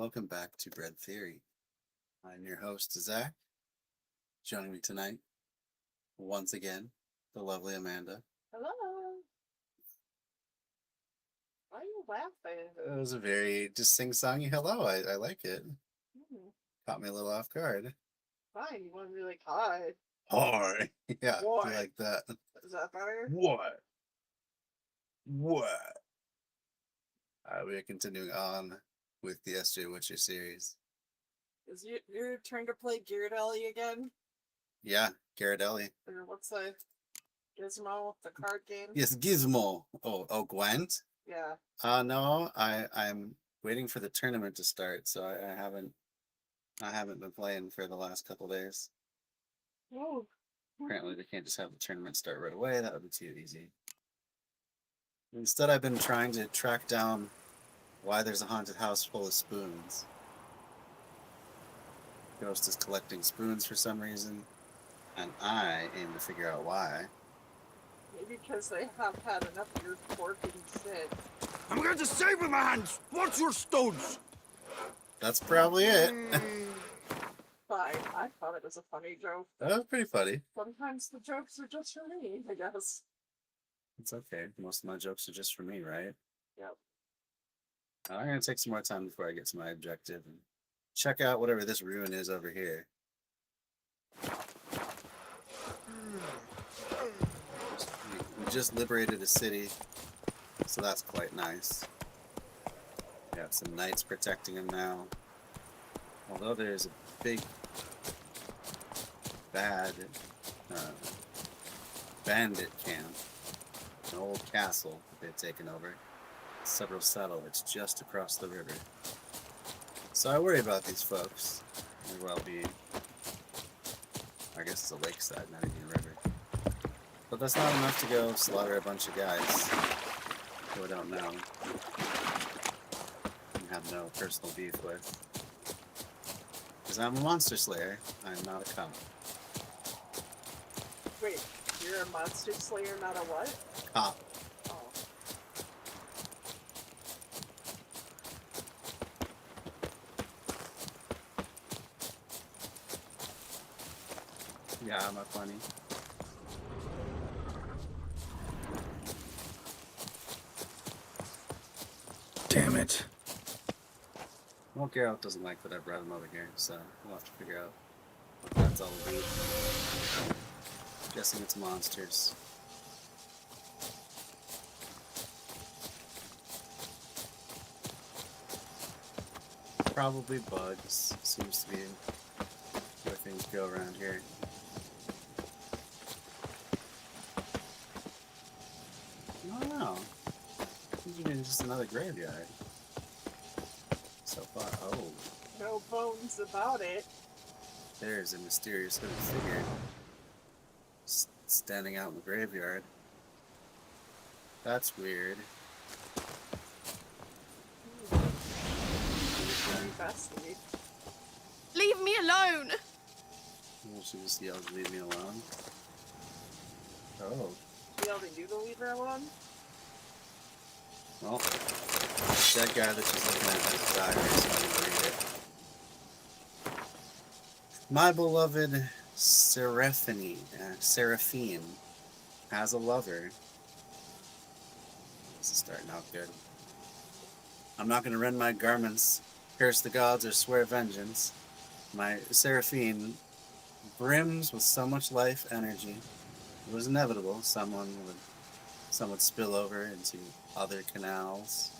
welcome back to Bread Theory. I'm your host, Zach. Joining me tonight, once again, the lovely Amanda. Hello. Why are you laughing? It was a very just sing-songy hello. I like it. Hmm. Caught me a little off guard. Fine. You want to be like, hi. Hi. Yeah, do What? you like that? Is that better? What? What? We are continuing on with the SJWitcher series. Is your turn to play Ghirardelli again? Yeah, Garalt. Or what's the Gizmo, the card game? Yes, Gizmo. Oh, Gwent? Yeah. No, I'm waiting for the tournament to start, so I haven't been playing for the last couple days. Oh. Apparently, they can't just have the tournament start right away. That would be too easy. Instead, I've been trying to track down why there's a haunted house full of spoons. Ghost is collecting spoons for some reason, and I aim to figure out why. Maybe because they have had enough of your pork and shit. I'm going to save with my hands. What's your stones? That's probably it. Fine. I thought it was a funny joke. That was pretty funny. Sometimes the jokes are just for me, I guess. It's okay. Most of my jokes are just for me, right? Yep. I'm going to take some more time before I get to my objective and check out whatever this ruin is over here. We just liberated a city, so that's quite nice. Got some knights protecting him now. Although there's a big, bad bandit camp, an old castle that they've taken over, several satellites just across the river. So I worry about these folks. May well be, I guess it's a lakeside, not even a river. But that's not enough to go slaughter a bunch of guys who I don't know and have no personal beef with. Because I'm a monster slayer, I'm not a cop. Wait, you're a monster slayer, not a what? Cop. Oh. Yeah, I'm not funny. Damn it. Well, Garalt doesn't like that I brought him over here, so we'll have to figure out what that's all about. Guessing it's monsters. Probably bugs. Seems to be where things go around here. I don't know. Seems to be just another graveyard. So far. Oh, No bones about it. there's a mysterious hooded figure standing out in the graveyard. That's weird. Bestie. Leave me alone! Well, she just yelled, "Leave me alone." Oh, She yelled at you to leave her alone? well, that guy that she's looking at has a diary, so I'm gonna read it. My beloved Seraphine has a lover. This is starting out good. I'm not gonna rend my garments, curse the gods, or swear vengeance. My Seraphine brims with so much life energy. It was inevitable some would spill over into other canals.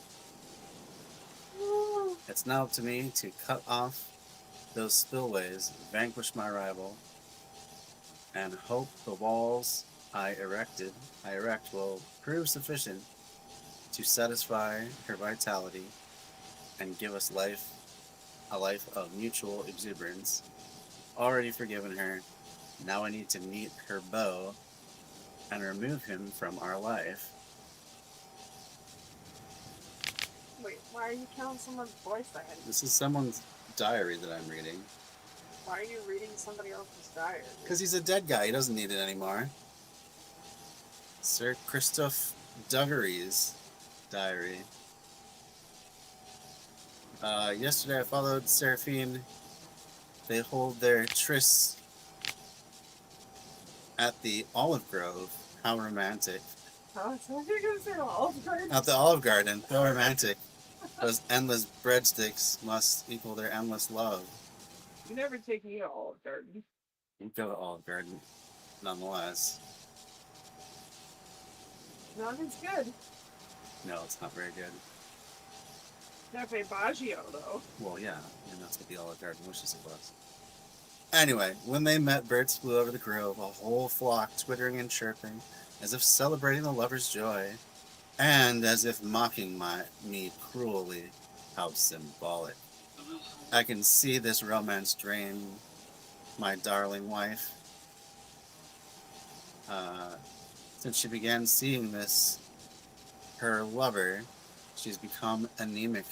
It's now up to me to cut off those spillways, vanquish my rival, and hope the walls I erect will prove sufficient to satisfy her vitality and give us a life of mutual exuberance. Already forgiven her, now I need to meet her beau and remove him from our life. Wait, why are you killing someone's boyfriend? This is someone's diary that I'm reading. Why are you reading somebody else's diary? Because he's a dead guy, he doesn't need it anymore. Sir Christophe Duggery's diary. Yesterday I followed Seraphine. They hold their tryst at the Olive Grove. How romantic. Oh, so you're gonna say Olive Garden? At the Olive Garden. How romantic. Those endless breadsticks must equal their endless love. You never take me to Olive Garden. You go to Olive Garden, nonetheless. Not as good. No, it's not very good. Cafe Baggio, though. Well, yeah, and that's what the Olive Garden wishes it was. Anyway, when they met, birds flew over the grove, a whole flock twittering and chirping, as if celebrating the lover's joy, and as if mocking me cruelly. How symbolic. I can see this romance drain my darling wife. Since she began seeing this, her lover, she's become anemic,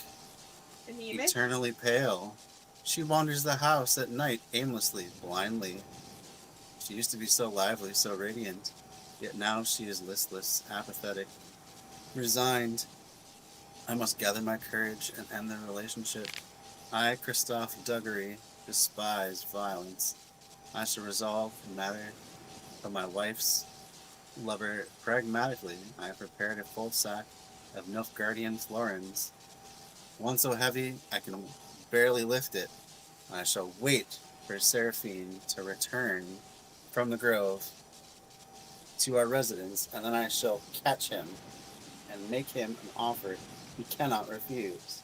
eternally pale. She wanders the house at night aimlessly, blindly. She used to be so lively, so radiant, yet now she is listless, apathetic, resigned. I must gather my courage and end the relationship. I, Christophe Duggery, despise violence. I shall resolve the matter of my wife's lover pragmatically. I have prepared a full sack of Nilfgaardian florins, one so heavy I can barely lift it. I shall wait for Seraphine to return from the grove to our residence, and then I shall catch him and make him an offer he cannot refuse.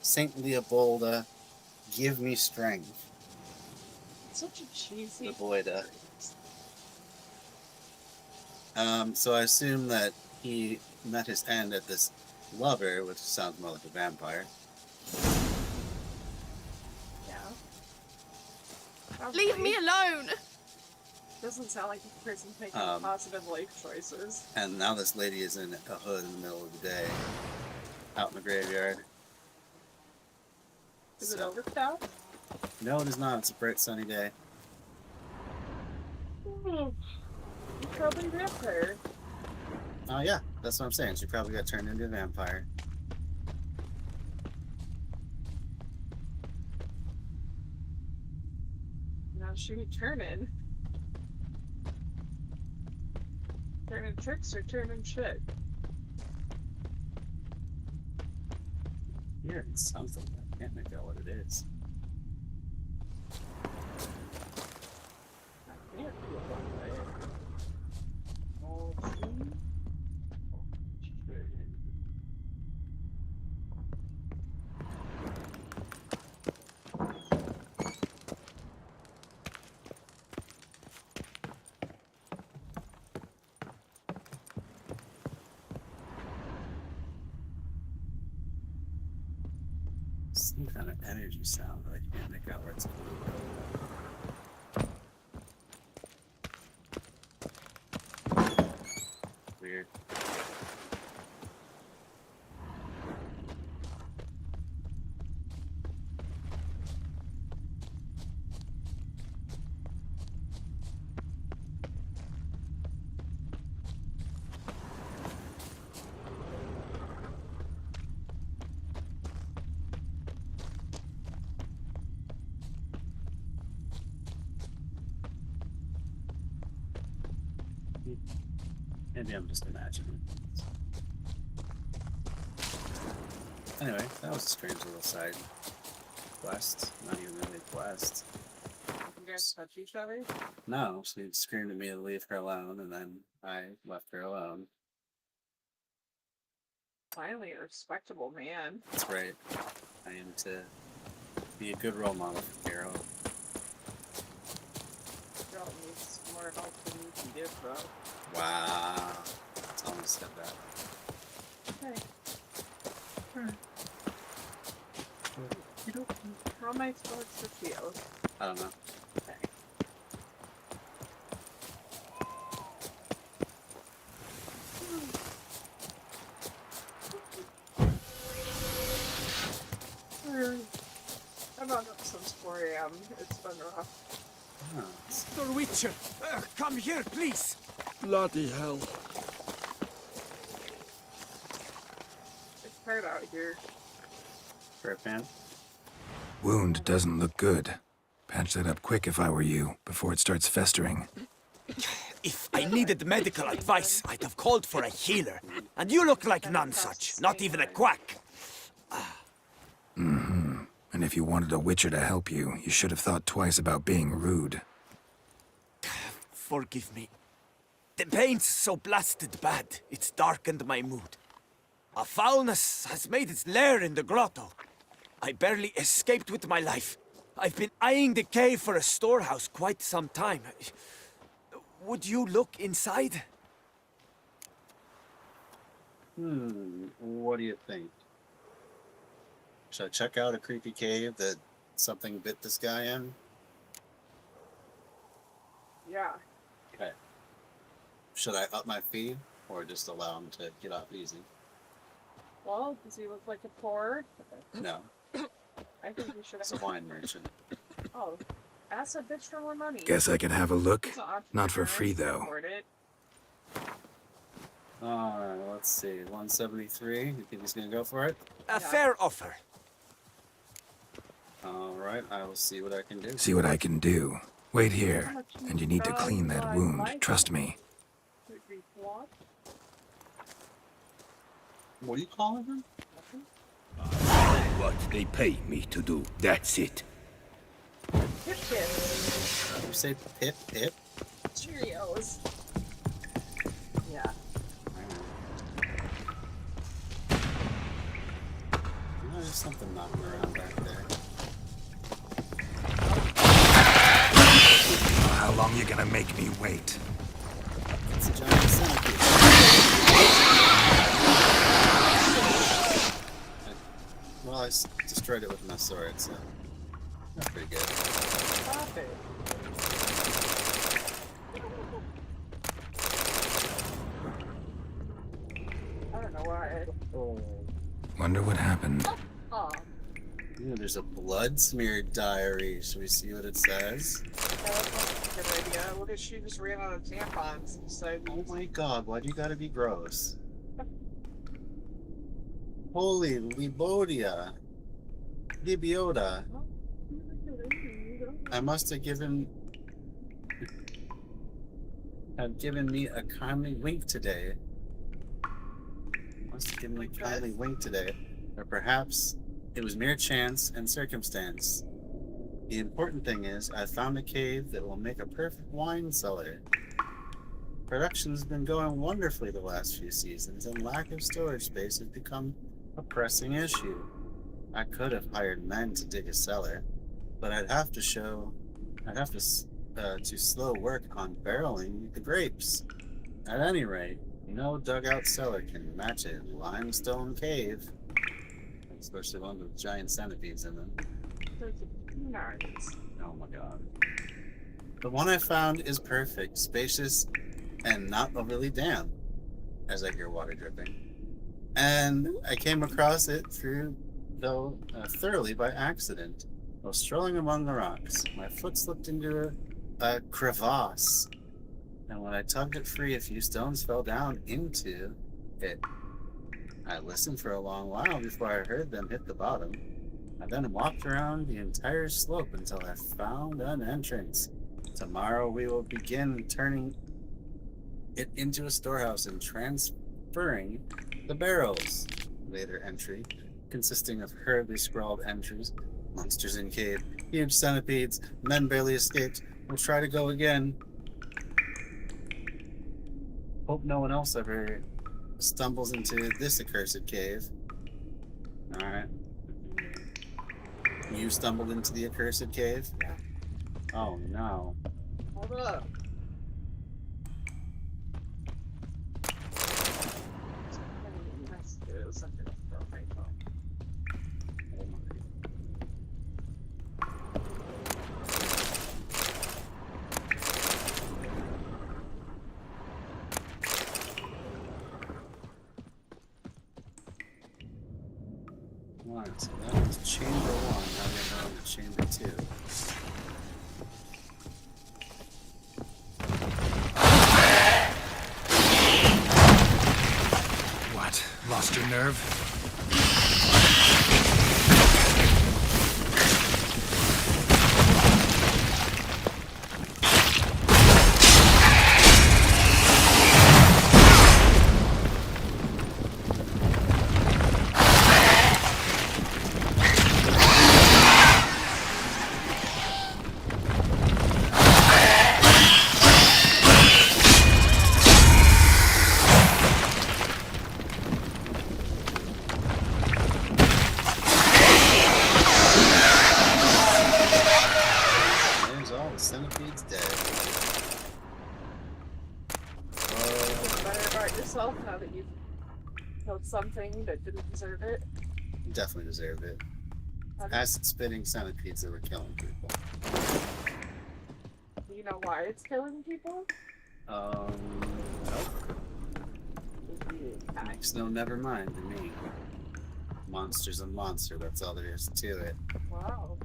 Saint Leopolda, give me strength. Such a cheesy. Leopolda. So I assume that he met his end at this lover, which sounds more like a vampire. Yeah. Leave me alone! Doesn't sound like the person's making positive life choices. And now this lady is in a hood in the middle of the day, out in the graveyard. Is it overcast? No, it is not. It's a bright sunny day. You probably vampire. Oh yeah, that's what I'm saying. She probably got turned into a vampire. Now she turning. Turning tricks or turning shit? Hearing something. I can't make out what it is. I can't feel that way. Oh, see? Some kind of energy sound, but I can't make out where it's coming from. Weird. Maybe I'm just imagining. Anyway, that was a strange little side quest. Not even really a quest. You guys touch each other? No, she screamed at me to leave her alone, and then I left her alone. Finally, a respectable man. That's right. I aim to be a good role model for Garalt. Girl needs more help than you can give, bro. Wow. It's almost said that. Okay. How am I supposed to feel? I don't know. Okay. I've been up since 4 a.m. It's been rough. Oh, SJWitcher, come here, please. Bloody hell. It's hard out here. for a pan. Wound doesn't look good. Patch that up quick if I were you, before it starts festering. If I needed medical advice, I'd have called for a healer. And you look like none such, not even a quack. And if you wanted a Witcher to help you, you should have thought twice about being rude. Forgive me. The pain's so blasted bad, it's darkened my mood. A foulness has made its lair in the grotto. I barely escaped with my life. I've been eyeing the cave for a storehouse quite some time. Would you look inside? What do you think? Should I check out a creepy cave that something bit this guy in? Yeah. Okay. Should I up my fee or just allow him to get off easy? Well, does he look like a poor? No, I think we should it's a wine merchant. Oh, ask a bitch for more money. Guess I could have a look. He's an entrepreneur, Not for free, he can though. afford it. Alright, let's see. 173. You think he's gonna go for it? A fair offer. Alright, I will see what I can do. See what I can do. Wait here, and you need to clean that wound. Trust me. Would be what? What are you calling him? What they pay me to do, that's it. Pip Pip. You say Pip Pip? Cheerios. Yeah. There's something knocking around back there. How long you gonna make me wait? It's a giant centipede. Well, I destroyed it with my sword, so that's pretty good. Stop it. I don't know why. Wonder what happened. Oh, Ooh, there's a blood-smeared diary. Should we see what it says? that's not a good idea. What if she just ran out of tampons and decided Oh my god, why do you gotta be gross? Holy Libodia. Libioda. I must have given me a kindly wink today. Must have given me a kindly wink today. Or perhaps it was mere chance and circumstance. The important thing is I found a cave that will make a perfect wine cellar. Production's been going wonderfully the last few seasons, and lack of storage space has become a pressing issue. I could have hired men to dig a cellar, but I'd have to slow work on barreling the grapes. At any rate, no dugout cellar can match a limestone cave, especially one with giant centipedes in them. nice. Oh my god. The one I found is perfect, spacious, and not overly damp, as I hear water dripping. And I came across it thoroughly by accident. While strolling among the rocks, my foot slipped into a crevasse, and when I tugged it free, a few stones fell down into it. I listened for a long while before I heard them hit the bottom. I then walked around the entire slope until I found an entrance. Tomorrow we will begin turning it into a storehouse and transferring the barrels. Later entry, consisting of hurriedly scrawled entries. Monsters in cave, huge centipedes, men barely escaped. We'll try to go again. Hope no one else ever stumbles into this accursed cave. Alright. You stumbled into the accursed cave? Yeah. Oh no. Hold up. Alright, so that was chamber 1. Now we're going to chamber 2. What? Lost your nerve? something that didn't deserve it. Definitely deserved it. How do Acid spitting centipedes that were killing people. you know why it's killing people? Nope. Makes no never mind to me. Monster's a monster, that's all there is to it. Wow.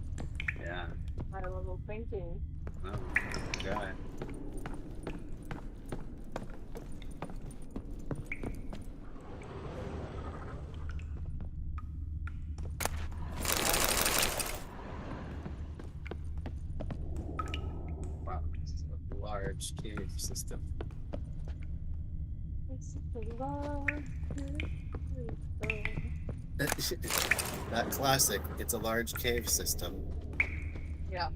Yeah. High level thinking. Oh, God. Wow, it's a large cave system. It's a large That classic, it's a large cave system. Yeah.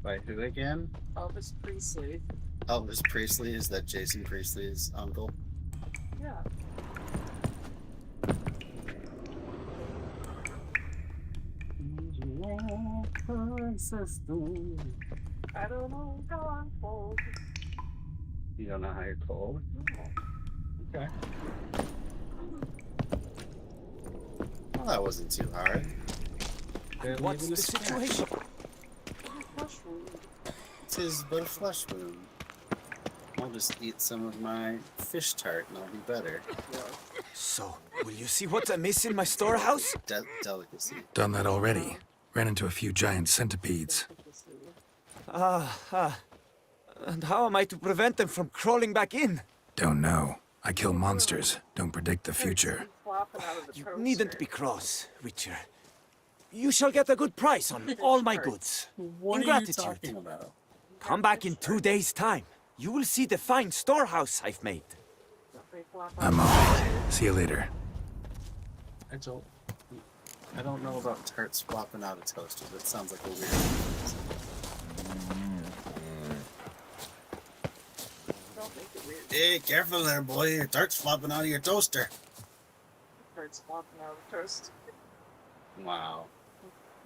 By who again? Elvis Presley. Elvis Presley, is that Jason Priestley's uncle? Yeah. I don't know how I'm cold. You don't know how you're cold? No. Okay. Well, that wasn't too hard. Barely What's even a the scratch. situation? Mushroom. It is but a flesh wound. I'll just eat some of my fish tart and I'll be better. So, will you see what's amiss in my storehouse? Delicacy. Done that already. Ran into a few giant centipedes. And how am I to prevent them from crawling back in? Don't know. I kill monsters. Don't predict the future. Flopping out of the You toaster. needn't be cross, Witcher. You shall get a good price on all my goods. What In are gratitude. you talking about? Come back in 2 days' time. You will see the fine storehouse I've made. They flop out I'm of on it. See you later. I don't know about tarts flopping out of toasters. That sounds like a weird thing. Don't make it weird. Hey, careful there, boy. Your tart's flopping out of your toaster. Birds flopping out of the toast. Wow.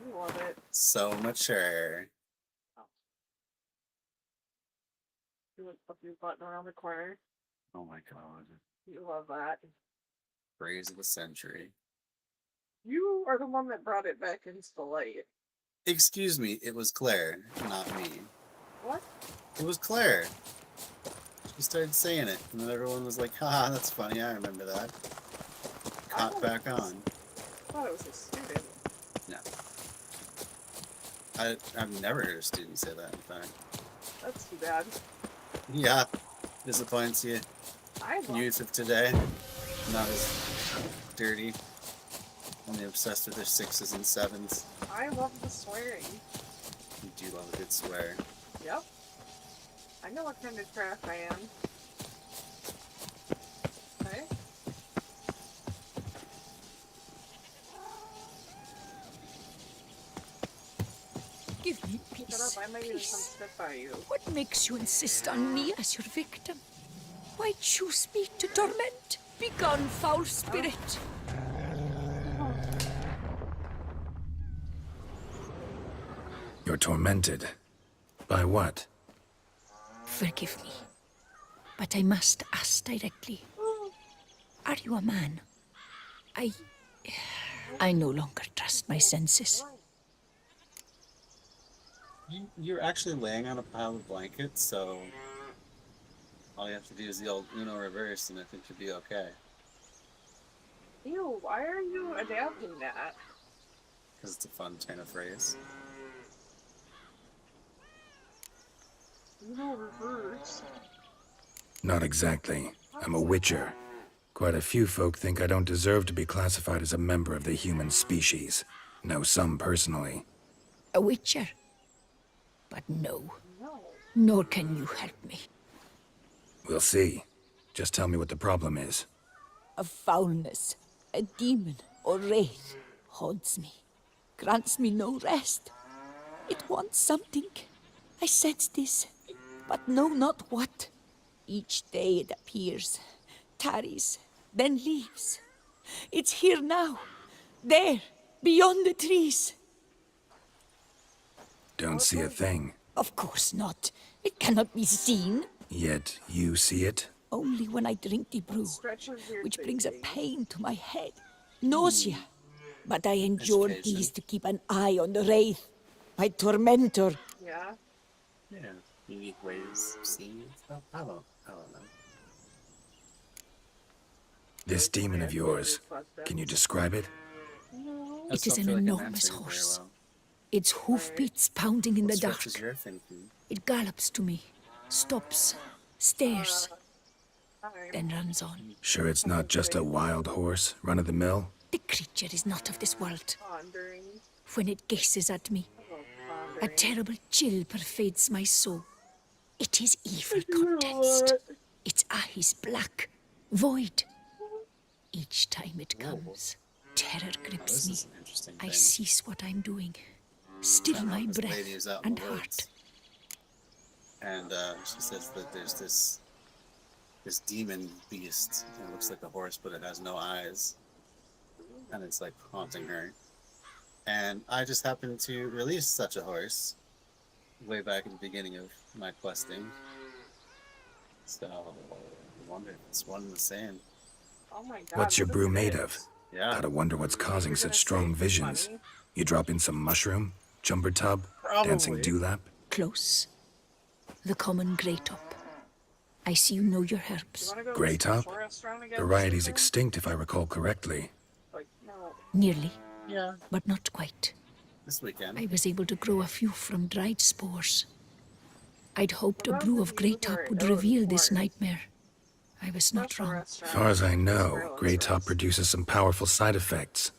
You love it. So mature. You would put your button around the corner. Oh my god. You love that. Phrase of the century. You are the one that brought it back into the light. Excuse me, it was Claire, not me. What? It was Claire. She started saying it, and then everyone was like, haha, that's funny, I remember that. Caught back on. I thought it was a student. No. I've never heard a student say that, in fact. That's too bad. Yeah, disappoints you. I love Youth of today, not as dirty. Only obsessed with their 6s and 7s. I love the swearing. You do love a good swear. Yep. I know what kind of craft I am. Okay? Give me Shut up, peace, I might even come peace. sit by you. What makes you insist on me as your victim? Why choose me to torment? Begone, foul spirit! You're tormented. By what? Forgive me, but I must ask directly. Are you a man? I no longer trust my senses. You're actually laying on a pile of blankets, so all you have to do is the old Uno reverse and I think you'll be okay. Ew, why are you adapting that? Because it's a fun turn of phrase. You know, reverse. Not exactly. I'm a witcher. Quite a few folk think I don't deserve to be classified as a member of the human species. Know some personally. A witcher? But no, No. nor can you help me. We'll see. Just tell me what the problem is. A foulness, a demon or wraith haunts me, grants me no rest. It wants something. I sense this, but know not what. Each day it appears, tarries, then leaves. It's here now, there, beyond the trees. Don't see a thing. Of course not. It cannot be seen. Yet you see it? Only when I drink the brew, Stretches your which brings a thinking. pain to my head. Nausea. But I endured Education. these to keep an eye on the Wraith, my tormentor. Yeah. Yeah. Unique ways of seeing stuff. I don't know. This demon of yours, can you describe it? I It just is don't an feel like I'm enormous answering very horse. well. Its hoofbeats pounding in What the dark. stretches your thinking? It gallops to me, stops, stares, Fine. then runs on. Sure it's not just a wild horse, run-of-the-mill? The creature is not of this world. Pondering. When it gazes at me, a Pondering. terrible chill pervades my soul. It is evil condensed. Its eyes black, void. Each time it comes, terror Oh, grips this me. is an interesting I thing. cease what I'm doing, still my This breath lady is out in and the heart. woods. And she says that there's this demon beast. It looks like a horse, but it has no eyes. And it's like haunting her. And I just happened to release such a horse way back at the beginning of my questing. So I wonder if it's one and the same. Oh my god. What's your what brew is made this? of? Yeah. Gotta wonder what's causing You're such gonna say strong it's visions. funny? You drop in some mushroom, jumper tub, dancing Probably. dewlap? Close. The common grey top. I see you know your You herbs. wanna go to Grey the top? sushi restaurant again, Variety's Susan? extinct if I recall correctly. Like, no. Nearly, Yeah. but not quite. This weekend. I was able to grow a few from dried spores. I'd hoped a What brew about of the grey user top would at reveal this Forest? nightmare. I was not Sushi wrong. restaurant. As far as I know, Garalt Grey Top says. produces some powerful side effects.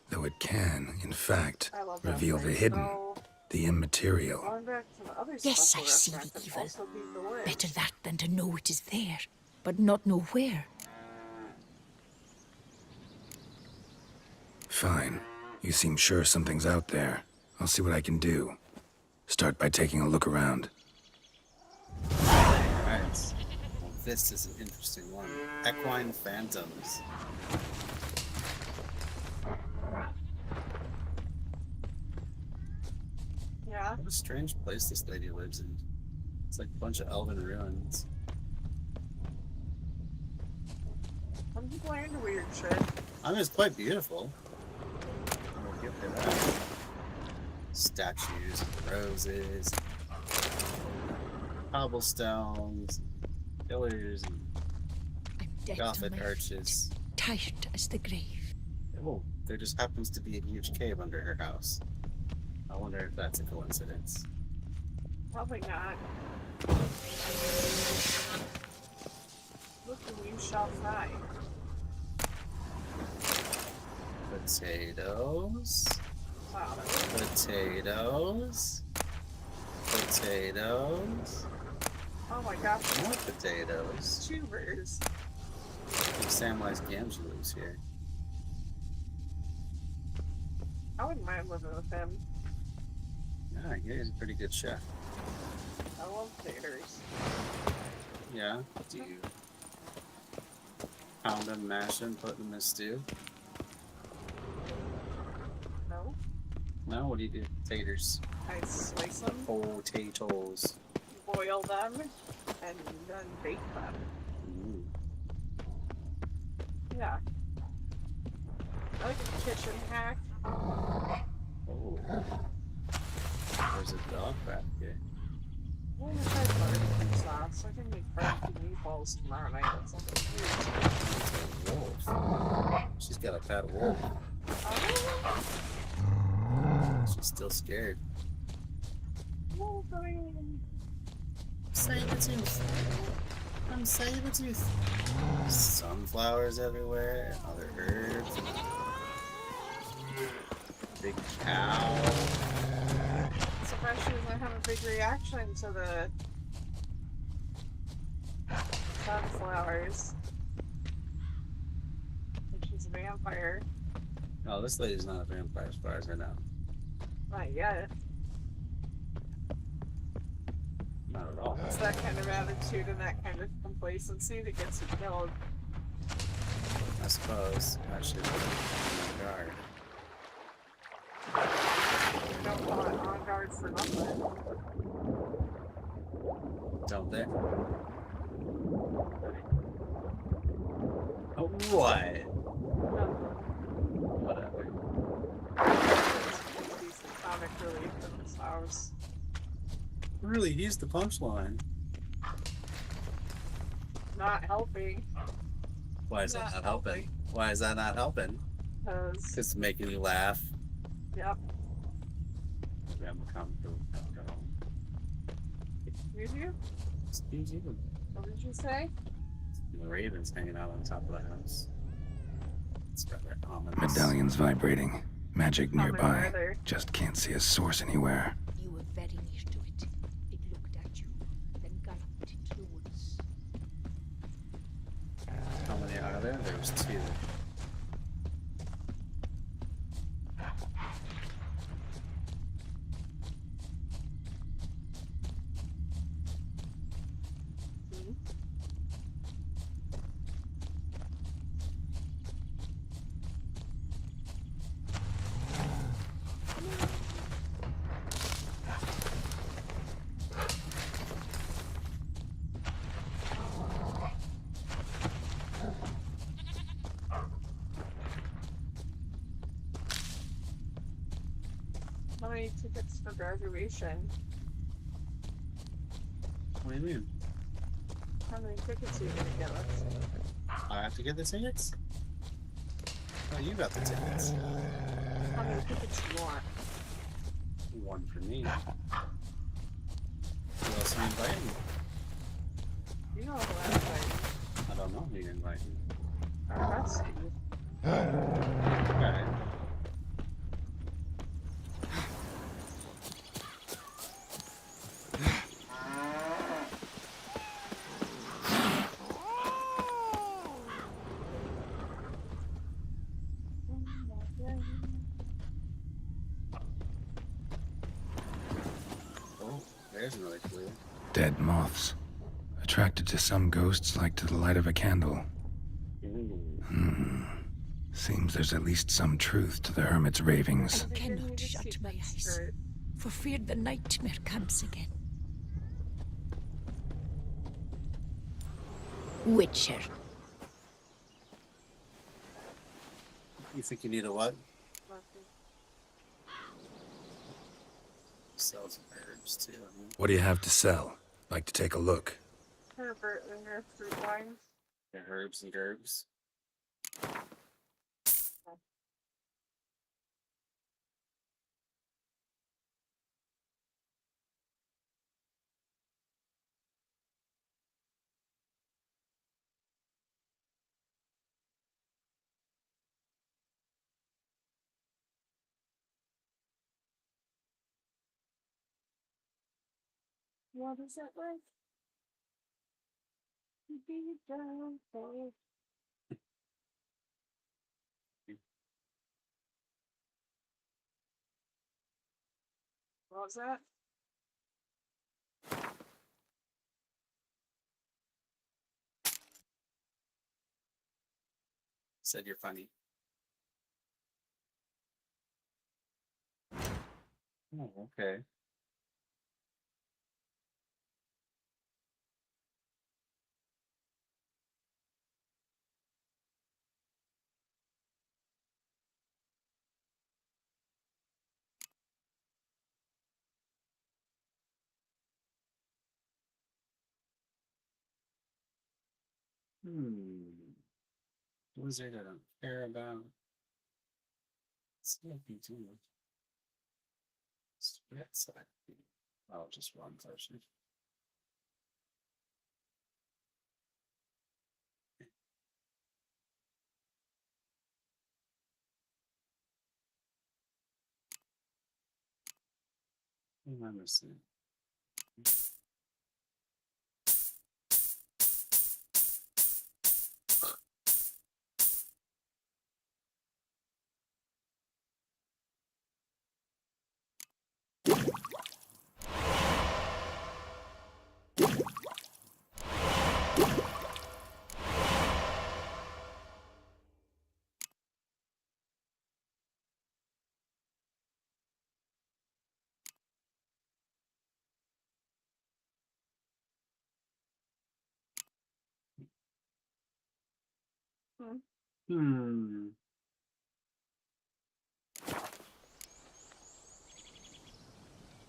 Though it can, in fact, I love that reveal the place. hidden, So, the immaterial. going back to the other Yes, special I see the restaurant could evil. also be the witch. Better that than to know it is there, but not know where. Fine. You seem sure something's out there. I'll see what I can do. Start by taking a look around. Alright. Well, this is an interesting one. Equine phantoms. Yeah. What a strange place this lady lives in. It's like a bunch of elven ruins. Some people are into weird shit. I mean, it's quite beautiful. I'll give her that. Statues, and roses, cobblestones, pillars, and I'm dead to Gothic my feet, arches. tired as the grave. Oh, there just happens to be a huge cave under her house. I wonder if that's a coincidence. Probably not. Look, and you shall fly. Potatoes. Wow. Potatoes. Potatoes. Oh my gosh. More potatoes. Tubers. Samwise Gamgee's here. I wouldn't mind living with him. Yeah, he's a pretty good chef. I love taters. Yeah. Do you pound them, mash them, put them in stew? No? No? What do you do? Taters. I slice them, Potatoes. boil them, and then bake them. Ooh. Yeah. I like a kitchen hack. Oh. There's a dog back here. Well, the head barbecue sauce. I can make barbecue meatballs tomorrow night. That's something huge. There's a wolf. She's got a fat wolf. She's still scared. Wolverine. Sabertooth. I'm Sabertooth. Sunflowers everywhere, other herbs. Big cow. I'm surprised she doesn't have a big reaction to the sunflowers. And she's a vampire. Oh, this lady's not a vampire as far as I know. Not yet. Not at all. It's that kind of attitude and that kind of complacency that gets you killed. I suppose I should be on guard. You don't call it on guard for nothing. Don't they? Oh, what? Nothing. Whatever. Decent comic relief in this house. Really, he's the punchline. Not helping. Why is that Not not helping? helping. Why is that not helping? Because, It's making you laugh. yep. I'm comfortable. Excuse you? Excuse you. What did you say? The raven's hanging out on top of the house. It's rather ominous. Medallion's vibrating. Magic Tell me nearby. where they're- Just can't see a source anywhere. You were very near to it. It looked at you, then galloped into the woods. How many are there? There's 2. Hmm? How many tickets for graduation? What do you mean? How many tickets are you gonna get us? I have to get the tickets? Oh, you got the tickets. How many tickets do you want? 1 for me. Who else are you inviting? You know who I'm inviting. I don't know who you're inviting. Our bestie. Okay. Oh, there's another clue. Dead moths. Attracted to some ghosts like to the light of a candle. Ooh. Seems there's at least some truth to the hermit's ravings. I cannot shut my eyes, for fear the nightmare comes again. Witcher. You think you need a what? Sell some herbs too. What do you have to sell? Like to take a look. Herbert and her fruit wines. The herbs and gerbs. What is it like? To be down for. What was that? Said you're funny. Oh, okay. Wizard, I don't care about. Sleepy too. Spread side. I'll just run first. Let me see. Hmm.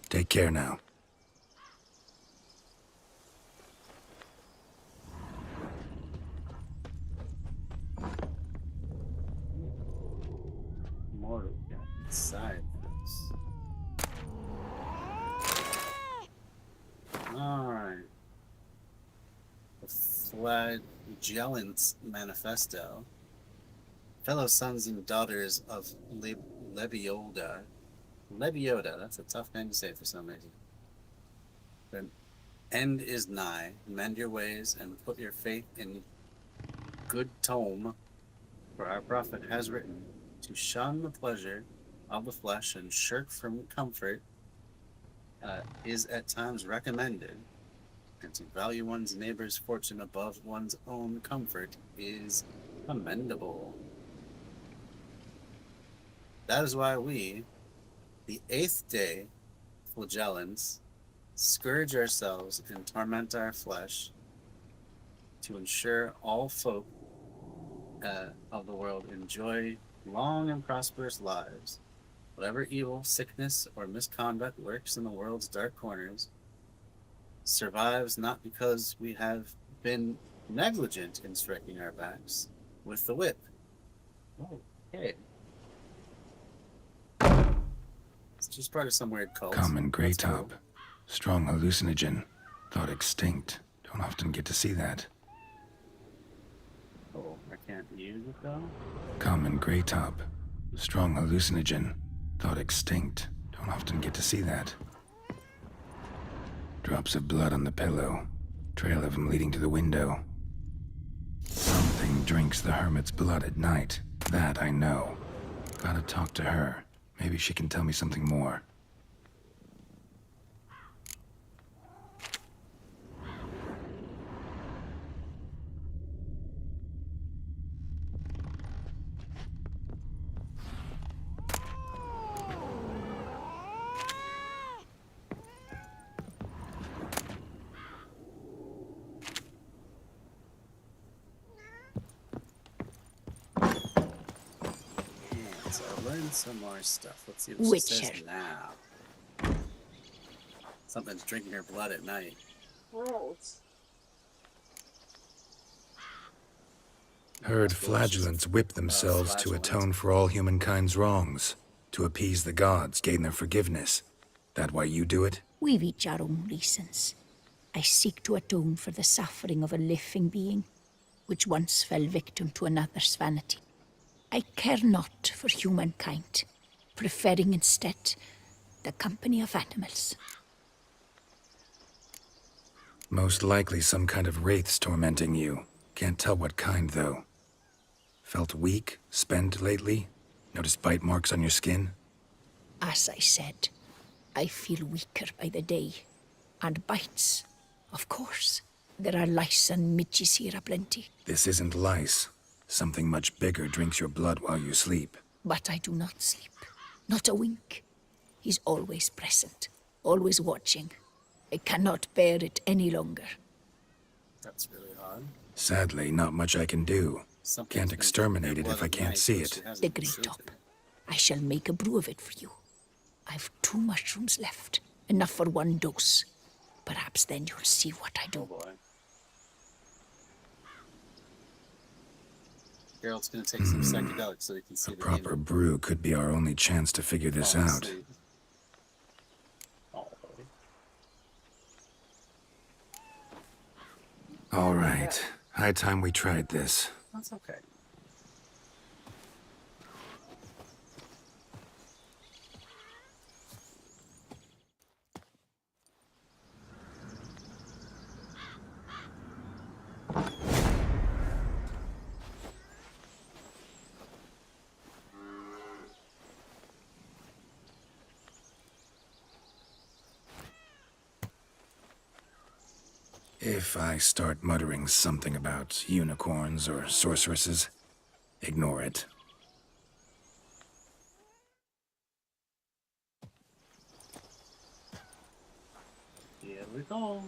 Take care now. More to get inside this. Alright. The Flagellant's Manifesto. Fellow sons and daughters of Lebioda. Lebioda, that's a tough name to say for some reason. The end is nigh. Mend your ways and put your faith in good tome, for our prophet has written, to shun the pleasure of the flesh and shirk from comfort is at times recommended, and to value one's neighbor's fortune above one's own comfort is commendable. That is why we, the 8th day flagellants, scourge ourselves and torment our flesh to ensure all folk of the world enjoy long and prosperous lives. Whatever evil, sickness, or misconduct lurks in the world's dark corners survives not because we have been negligent in striking our backs with the whip. Okay. It's just part of some weird cult. Common gray That's top. cool. Strong hallucinogen. Thought extinct. Don't often get to see that. Oh, I can't use it though? Common gray top. Strong hallucinogen. Thought extinct. Don't often get to see that. Drops of blood on the pillow. Trail of him leading to the window. Something drinks the hermit's blood at night. That I know. Gotta talk to her. Maybe she can tell me something more. So I learned some more stuff. Let's see what she says Witcher. now. Something's drinking her blood at night. Gross. Heard flagellants whip themselves to atone for all humankind's wrongs. To appease the gods, gain their forgiveness. That why you do it? We've each our own reasons. I seek to atone for the suffering of a living being, which once fell victim to another's vanity. I care not for humankind, preferring instead the company of animals. Most likely some kind of wraiths tormenting you. Can't tell what kind, though. Felt weak, spent lately? Noticed bite marks on your skin? As I said, I feel weaker by the day. And bites, of course. There are lice and midges here aplenty. This isn't lice. Something much bigger drinks your blood while you sleep. But I do not sleep. Not a wink. He's always present, always watching. I cannot bear it any longer. That's really odd. Sadly, not much I can do. Something's Can't been exterminate it blood if I at can't night, see but she it. hasn't The great pursued top. it. I shall make a brew of it for you. I've 2 mushrooms left, enough for 1 dose. Perhaps then you'll see what I Oh do. boy. Geralt's gonna take some psychedelics so he can see A the proper demon. brew could be our only chance to figure this Fall out. asleep. Oh, boy. All right. High time we tried this. That's okay. If I start muttering something about unicorns or sorceresses, ignore it. Here we go.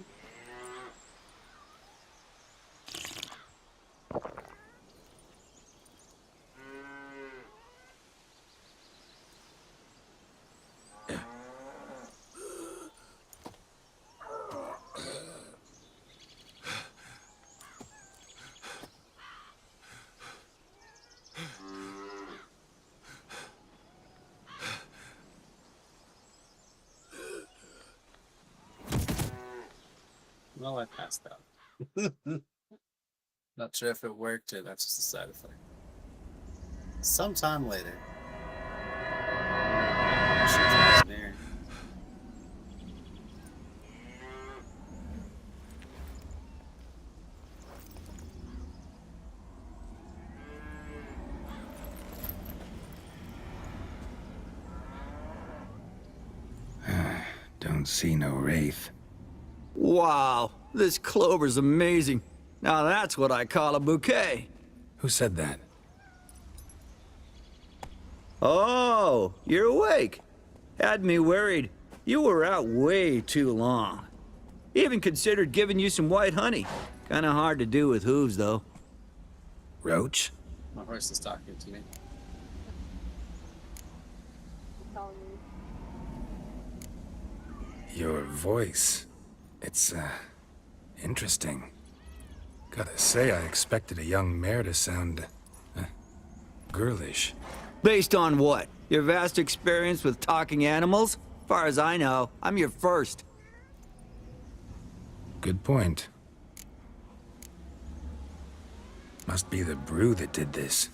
Well, I passed out. Not sure if it worked or that's just a side effect. Sometime later. She's in there. Don't see no wraith. Wow, this clover's amazing. Now that's what I call a bouquet. Who said that? Oh, you're awake. Had me worried. You were out way too long. Even considered giving you some white honey. Kinda hard to do with hooves, though. Roach? My horse is talking to me. Telling me. Your voice. It's, interesting. Gotta say, I expected a young mare to sound, girlish. Based on what? Your vast experience with talking animals? Far as I know, I'm your first. Good point. Must be the brew that did this.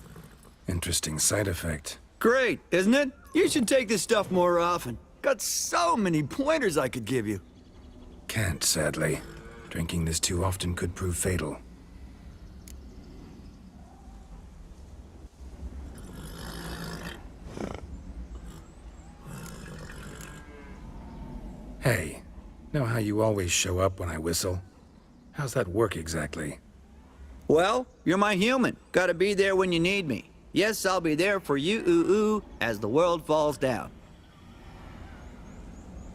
Interesting side effect. Great, isn't it? You should take this stuff more often. Got so many pointers I could give you. Can't, sadly. Drinking this too often could prove fatal. Hey, know how you always show up when I whistle? How's that work exactly? Well, you're my human. Gotta be there when you need me. Yes, I'll be there for you, ooh, as the world falls down.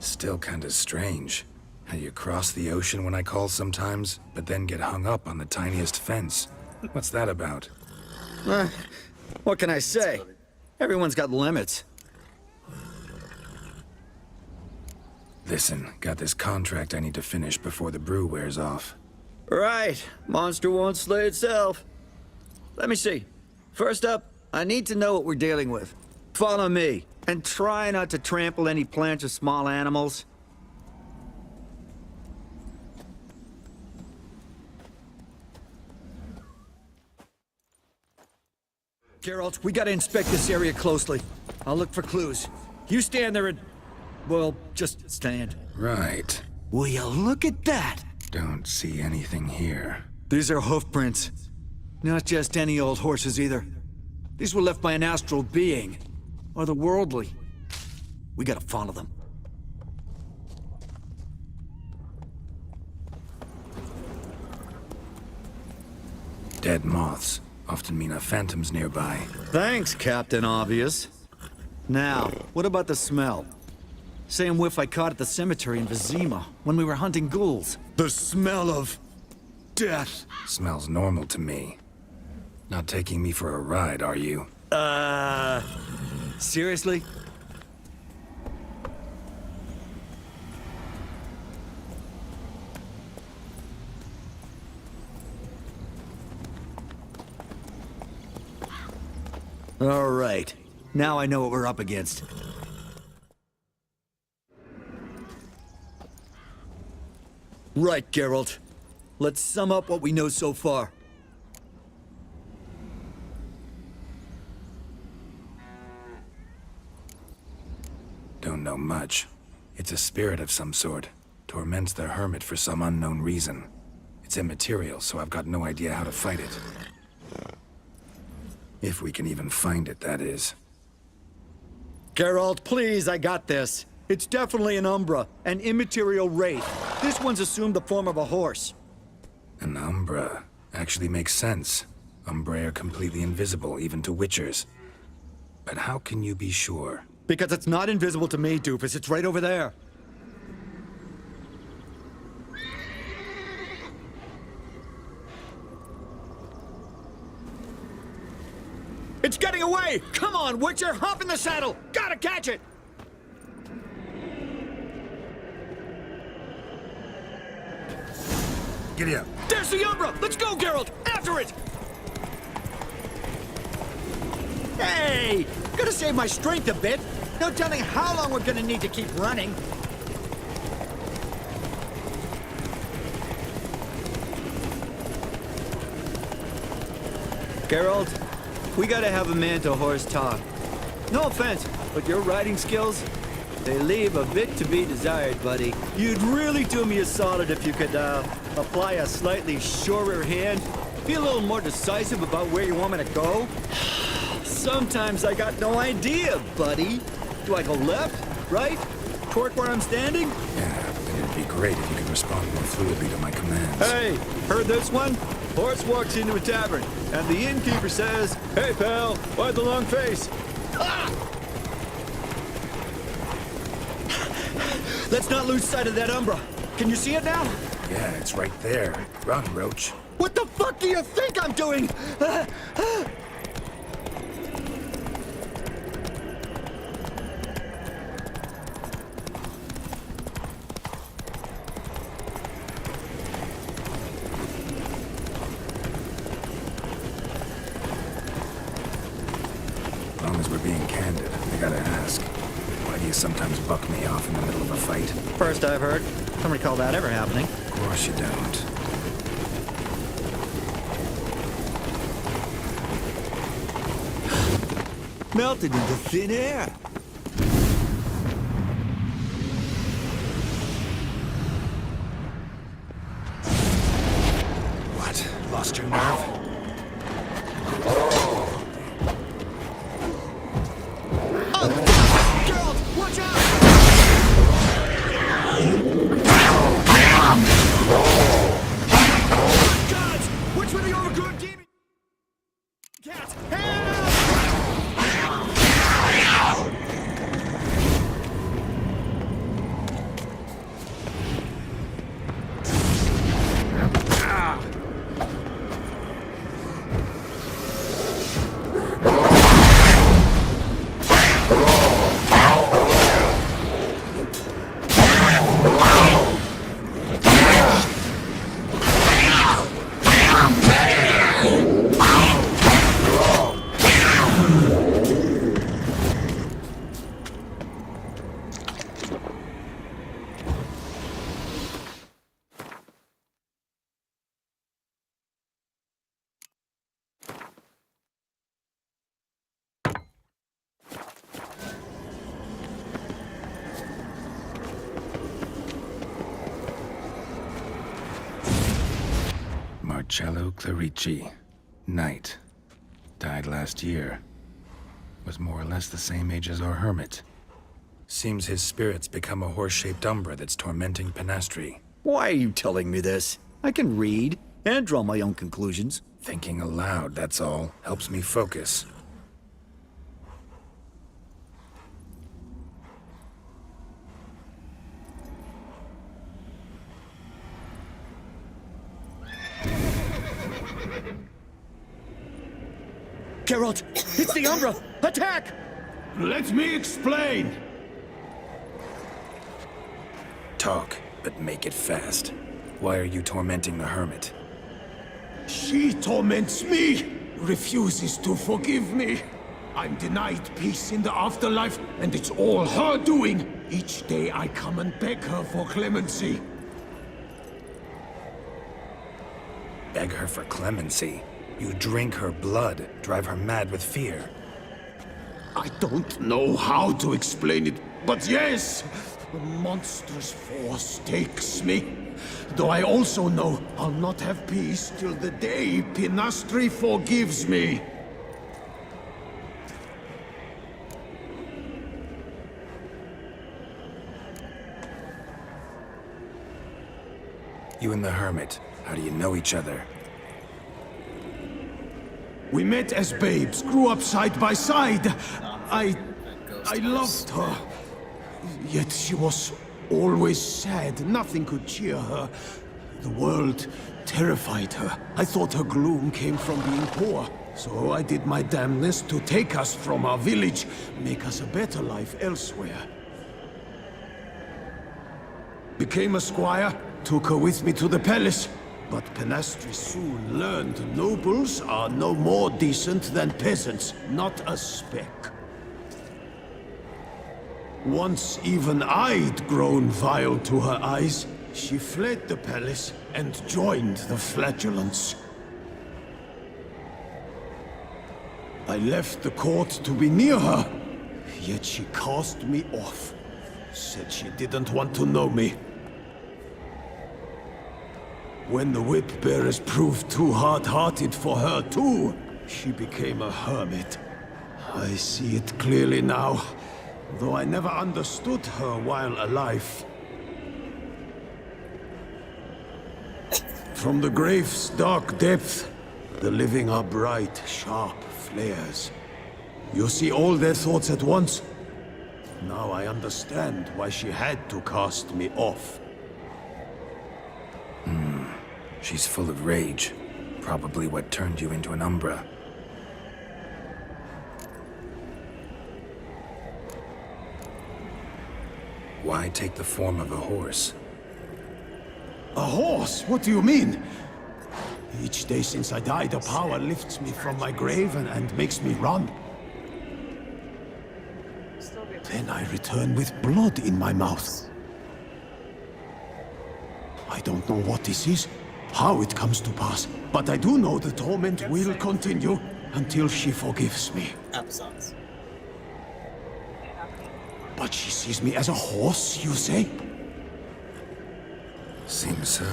Still kinda strange. How you cross the ocean when I call sometimes, but then get hung up on the tiniest fence. What's that about? What can I say? Everyone's got limits. Listen, got this contract I need to finish before the brew wears off. Right. Monster won't slay itself. Let me see. First up, I need to know what we're dealing with. Follow me, and try not to trample any plants or small animals. Garalt, we gotta inspect this area closely. I'll look for clues. You stand there and... well, just stand. Right. Will you look at that? Don't see anything here. These are hoof prints. Not just any old horses either. These were left by an astral being. Or the worldly. We gotta follow them. Dead moths often mean a phantom's nearby. Thanks, Captain Obvious. Now, what about the smell? Same whiff I caught at the cemetery in Vizima when we were hunting ghouls. The smell of... death. Smells normal to me. Not taking me for a ride, are you? Seriously? All right. Now I know what we're up against. Right, Garalt. Let's sum up what we know so far. Don't know much. It's a spirit of some sort. Torments the hermit for some unknown reason. It's immaterial, so I've got no idea how to fight it. If we can even find it, that is. Garalt, please, I got this. It's definitely an Umbra, an immaterial wraith. This one's assumed the form of a horse. An Umbra. Actually makes sense. Umbrae are completely invisible, even to Witchers. But how can you be sure? Because it's not invisible to me, doofus. It's right over there. It's getting away! Come on, Witcher! Hop in the saddle! Gotta catch it! Giddy up. There's the Umbra! Let's go, Garalt! After it! Hey! Gotta save my strength a bit. No telling how long we're gonna need to keep running. Garalt, we gotta have a man-to-horse talk. No offense, but your riding skills, they leave a bit to be desired, buddy. You'd really do me a solid if you could, apply a slightly surer hand. Be a little more decisive about where you want me to go. Sometimes I got no idea, buddy. Do I go left, right, toward where I'm standing? Yeah, but it'd be great if you could respond more fluidly to my commands. Hey, heard this one? Horse walks into a tavern, and the innkeeper says, "Hey, pal, why the long face?" Ah! Let's not lose sight of that Umbra. Can you see it now? Yeah, it's right there. Run, Roach. What the fuck do you think I'm doing? As long as we're being candid, I gotta ask. Why do you sometimes buck me off in the middle of a fight? First I've heard. Don't recall that ever happening. Of course you don't. Melted into thin air. What? Lost your nerve? Geralt, watch out! Gods! Which were the overgrown demon cats? Help! Marcello Clarici. Knight. Died last year. Was more or less the same age as our hermit. Seems his spirit's become a horse-shaped umbra that's tormenting Penastri. Why are you telling me this? I can read and draw my own conclusions. Thinking aloud, that's all. Helps me focus. Garalt, it's the Umbra! Attack! Let me explain. Talk, but make it fast. Why are you tormenting the hermit? She torments me, refuses to forgive me. I'm denied peace in the afterlife, and it's all her doing. Each day I come and beg her for clemency. Beg her for clemency. You drink her blood, drive her mad with fear. I don't know how to explain it, but yes, a monstrous force takes me. Though I also know I'll not have peace till the day Penastri forgives me. You and the hermit, how do you know each other? We met as babes, grew up side by side. I loved her. Yet she was always sad. Nothing could cheer her. The world terrified her. I thought her gloom came from being poor. So I did my damnedest to take us from our village, make us a better life elsewhere. Became a squire, took her with me to the palace. But Penastri soon learned nobles are no more decent than peasants, not a speck. Once even I'd grown vile to her eyes, she fled the palace and joined the Flagellants. I left the court to be near her, yet she cast me off. Said she didn't want to know me. When the whip bearers proved too hard-hearted for her too, she became a hermit. I see it clearly now, though I never understood her while alive. From the grave's dark depth, the living are bright, sharp flares. You see all their thoughts at once? Now I understand why she had to cast me off. She's full of rage. Probably what turned you into an Umbra. Why take the form of a horse? A horse? What do you mean? Each day since I died, a power lifts me from my grave and makes me run. Then I return with blood in my mouth. I don't know what this is, how it comes to pass, but I do know the torment will continue until she forgives me. Applesauce. But she sees me as a horse, you say? Seems so.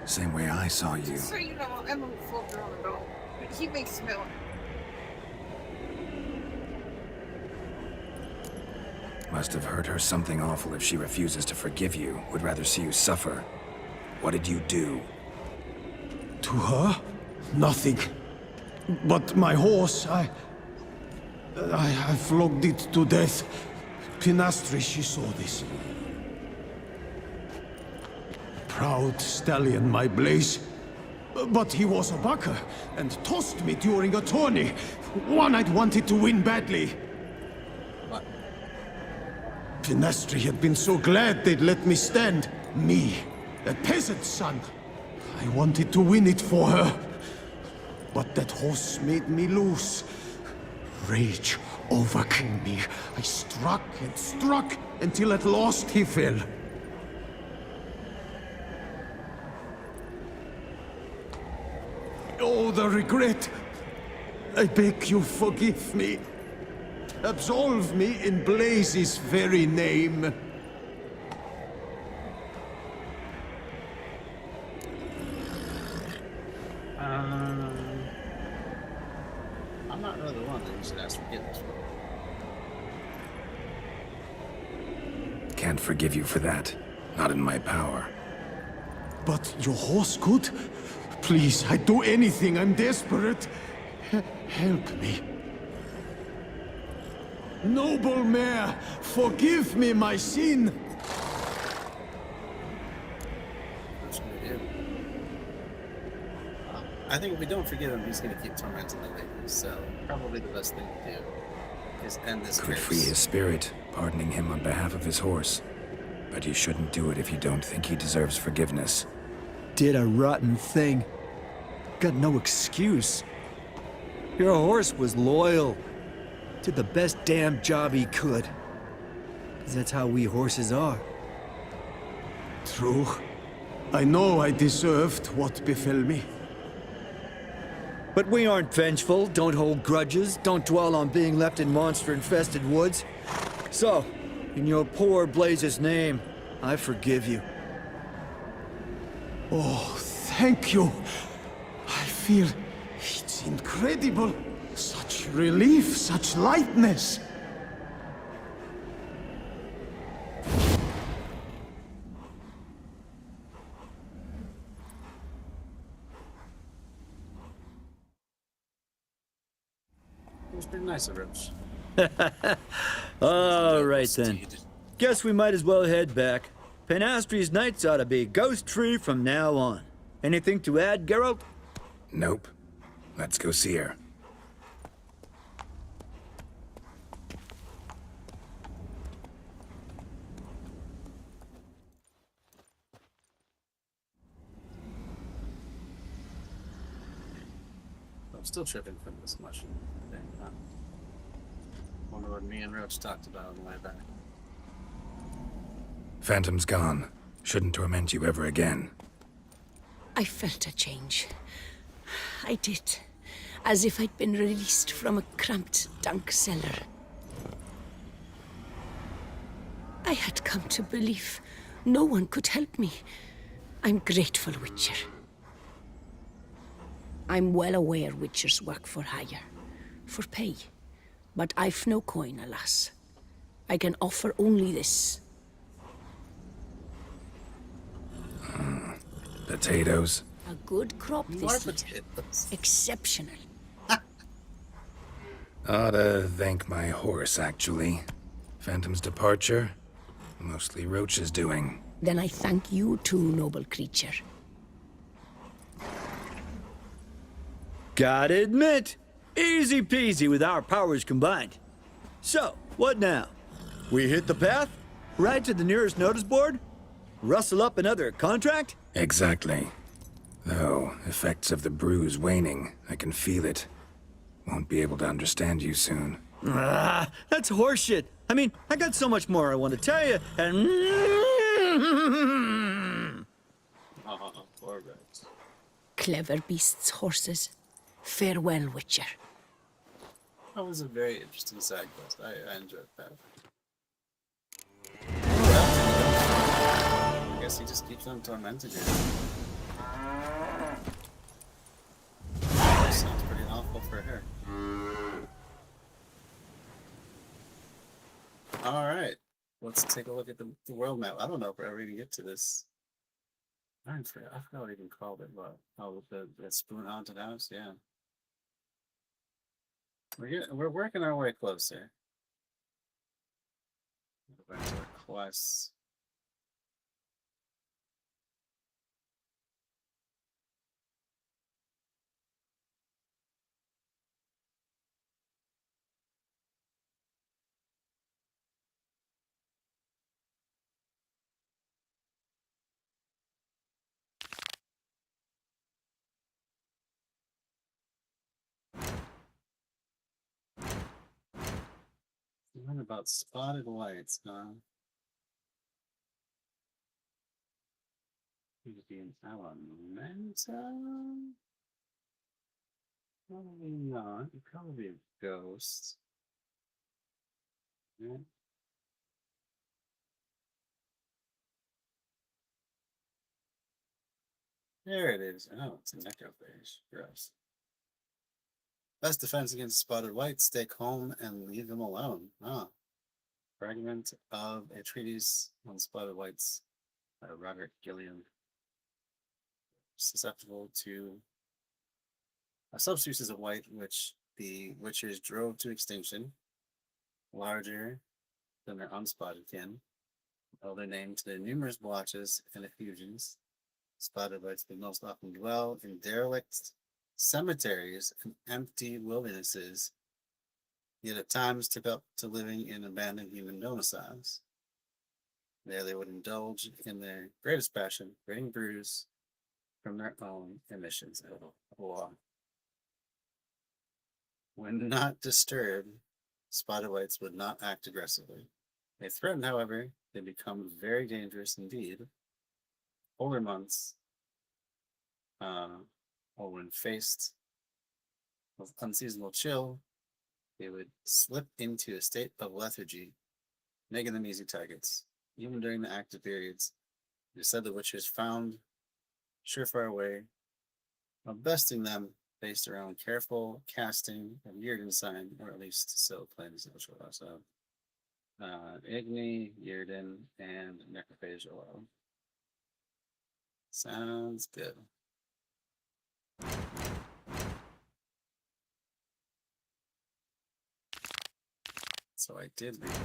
Same way I saw you. Just so you know, Emma will float around the dog. He makes milk. Must have hurt her something awful if she refuses to forgive you. Would rather see you suffer. What did you do? To her? Nothing. But my horse, I flogged it to death. Pinastri, she saw this. Proud stallion, my Blaze. But he was a bucker, and tossed me during a tourney. One I'd wanted to win badly. What? Pinastri had been so glad they'd let me stand. Me, a peasant's son. I wanted to win it for her. But that horse made me lose. Rage overcame me. I struck and struck until at last he fell. Oh, the regret. I beg you, forgive me. Absolve me in Blaze's very name. I'm not really the one that you should ask forgiveness for. Can't forgive you for that. Not in my power. But your horse could? Please, I'd do anything. I'm desperate. Help me. Noble mare, forgive me my sin. What's gonna do? I think if we don't forgive him, he's gonna keep tormenting the lady. So probably the best thing to do is end this Could curse. free his spirit, pardoning him on behalf of his horse. But you shouldn't do it if you don't think he deserves forgiveness. Did a rotten thing. Got no excuse. Your horse was loyal. Did the best damn job he could. 'Cause that's how we horses are. True. I know I deserved what befell me. But we aren't vengeful, don't hold grudges, don't dwell on being left in monster-infested woods. So, in your poor Blaze's name, I forgive you. Oh, thank you. I feel it's incredible. Such relief, such lightness. It was pretty nice of Roach. All right then. Guess we might as well head back. Panastri's nights ought to be ghost-free from now on. Anything to add, Garalt? Nope. Let's go see her. I'm still tripping from this mushroom thing. Huh? Wonder what me and Roach talked about on the way back. Phantom's gone. Shouldn't torment you ever again. I felt a change. I did. as if I'd been released from a cramped dunk cellar. I had come to believe no one could help me. I'm grateful, Witcher. I'm well aware Witchers work for hire, for pay. But I've no coin, alas. I can offer only this. Potatoes. A good crop More this year. potatoes. Exceptional. Ought to thank my horse, actually. Phantom's departure, mostly Roach's doing. Then I thank you too, noble creature. Gotta admit, easy peasy with our powers combined. So, what now? We hit the path? Right to the nearest notice board? Rustle up another contract? Exactly. Though, effects of the bruise waning, I can feel it. Won't be able to understand you soon. Ah, that's horseshit. I mean, I got so much more I want to tell you, and... Oh, poor Rex. Clever beasts, horses. Farewell, Witcher. That was a very interesting side quest. I enjoyed that. I guess he just keeps them tormented here. Sounds pretty awful for her. Alright. Let's take a look at the world map. I don't know if we're ever going to get to this. I forgot what I even called it. What? Oh, the spoon haunted house? Yeah. We're working our way closer. Go back to our quests. What about spotted lights, huh? Could it be an elemental? Probably not. It'd probably be a ghost. Yeah. There it is. Oh, it's a necrophage. Gross. Best defense against spotted whites, stay calm and leave them alone. Ah. Fragment of a treatise on spotted whites by Robert Gilliam. Susceptible to subspecies of white which the witchers drove to extinction, larger than their unspotted kin, owe their name to their numerous blotches and effusions. Spotted whites would most often dwell in derelict cemeteries and empty wildernesses, yet at times took up to living in abandoned human domiciles. There they would indulge in their greatest passion, creating brews from their own emissions. When not disturbed, spotted whites would not act aggressively. They threaten, however, they become very dangerous indeed. Older months, or when faced with unseasonable chill, they would slip into a state of lethargy, making them easy targets. Even during the active periods, it is said the witchers found surefire way of besting them based around careful casting of Yrden sign, or at least so claims the show. So, Igni, Yrden, and necrophage oil. Sounds good. So I did read it.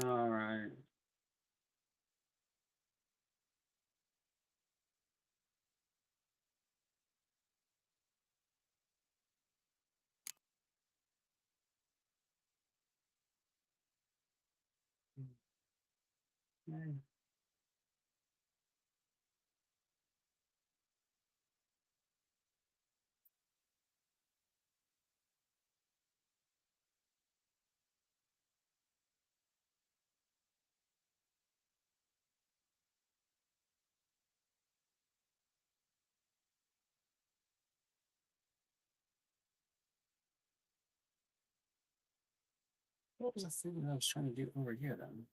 All right. Okay. What was the thing that I was trying to do over here then?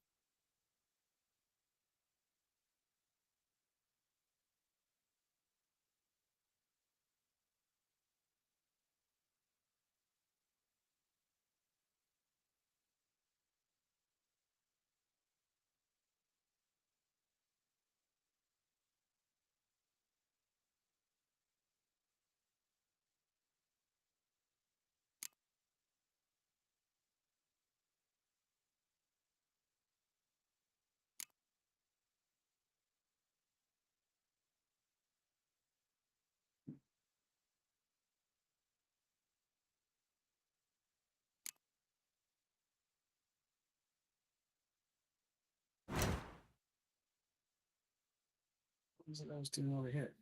What was it I was doing over here?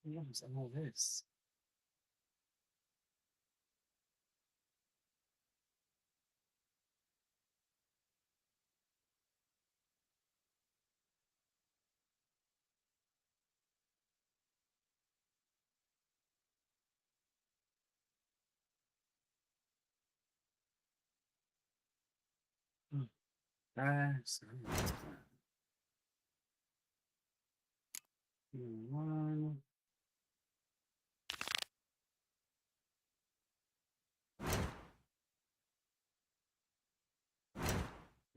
Yes, and all this. So one.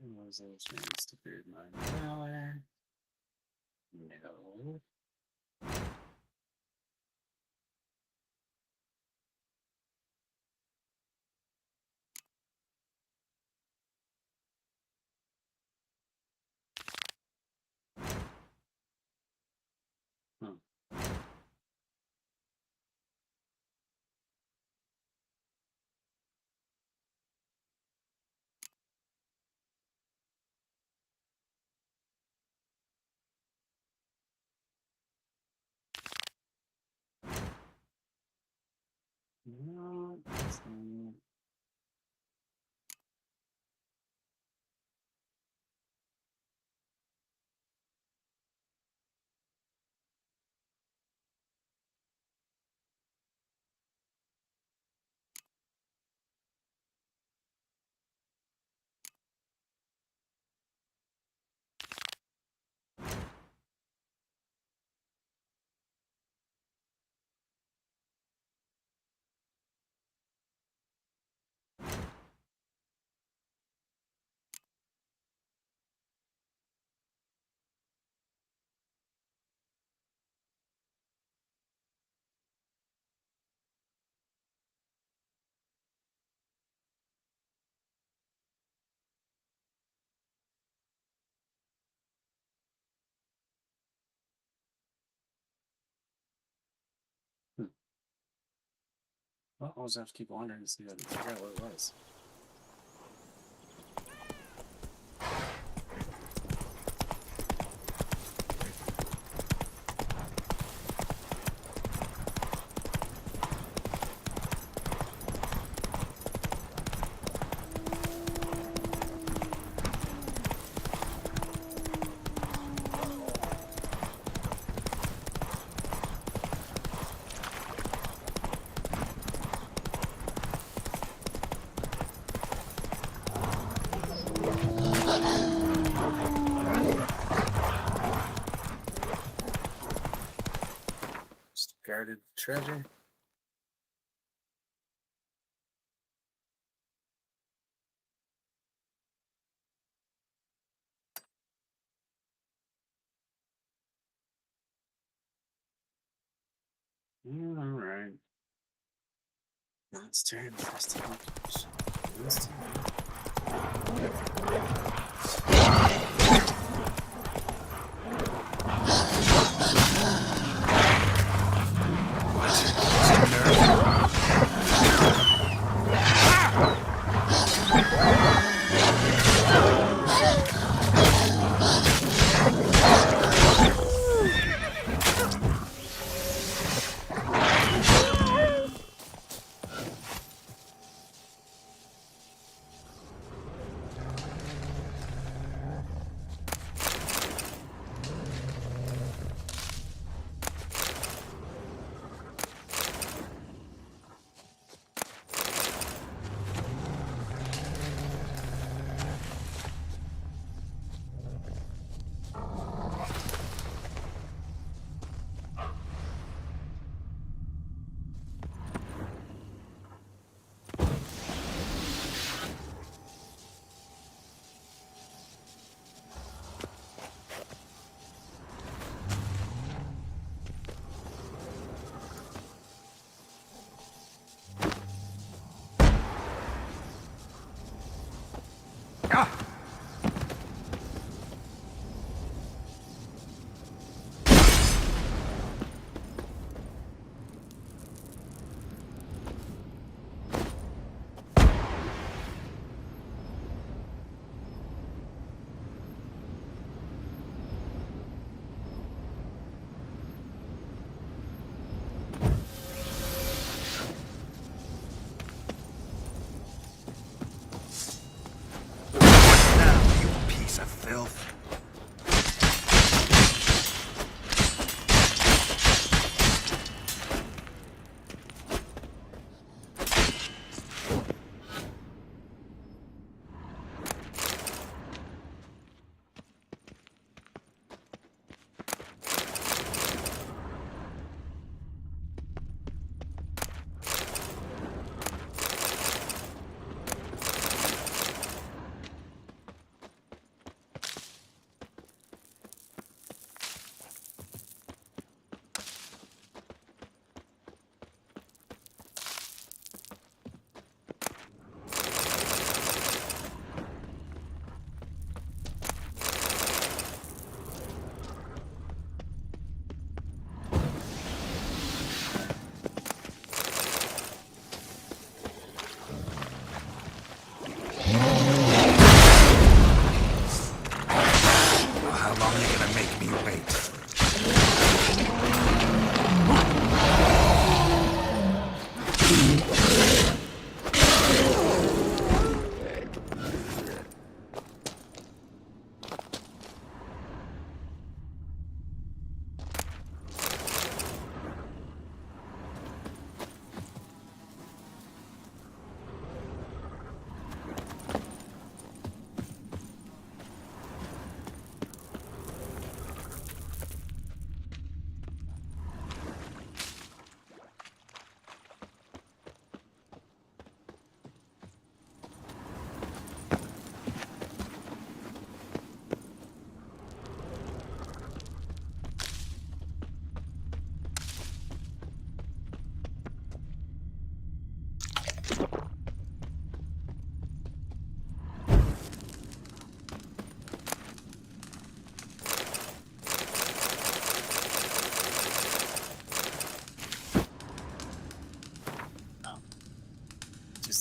Was those things to beard my power? No. Huh. No, that's not. Well, I'll just have to keep wandering to see what, figure out what it was. Guarded treasure. All right. Now it's turn. First to finish. First to